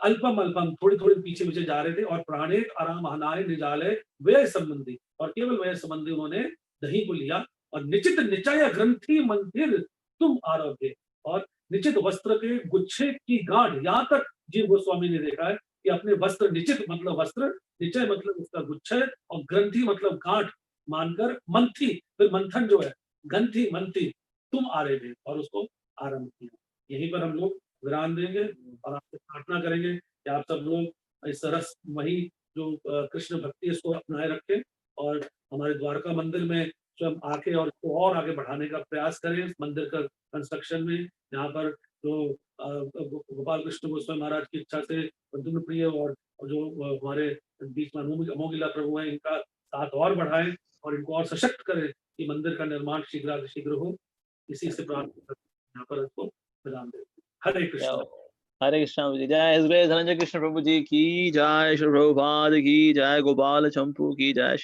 अल्पम अल्पम थोड़ी थोड़ी पीछे पीछे जा रहे थे. और प्राणेत आराम हनाय निजालय व्यय संबंधी, और केवल व्यय संबंधी उन्होंने दही को लिया. और निचित निचय ग्रंथि मंदिर तुम आरोग्य, और निचित वस्त्र के गुच्छे की गांठ, यहाँ तक जीव गोस्वामी ने देखा है कि अपने वस्त्र, निचित मतलब वस्त्र, निचय मतलब उसका गुच्छे, और ग्रंथि मतलब गांठ मानकर मंथी, फिर मंथन जो है ग्रंथि मंथी तुम आ रहे थे, और उसको आरंभ किया. यहीं पर हम लोग विराम देंगे और आपसे प्रार्थना करेंगे कि आप सब लोग इस रस वही जो कृष्ण भक्ति इसको अपनाए रखें, और हमारे द्वारका मंदिर में स्वयं आके और इसको और आगे बढ़ाने का प्रयास करें. इस मंदिर का कंस्ट्रक्शन में यहाँ पर जो गोपाल कृष्ण गोस्वामी महाराज की इच्छा से बंधु प्रिय और जो हमारे बीच में अमोगिला प्रभु हैं, इनका साथ और बढ़ाएं और इनको और सशक्त करें कि मंदिर का निर्माण शीघ्र हो. इसी से प्रार्थना यहाँ पर इसको विराम दें. हरे कृष्ण. हरे कृष्ण जी. जय धनंजय कृष्ण प्रभु जी की जय, श्री प्रभुपाद की जय, गोपाल चंपू की जय.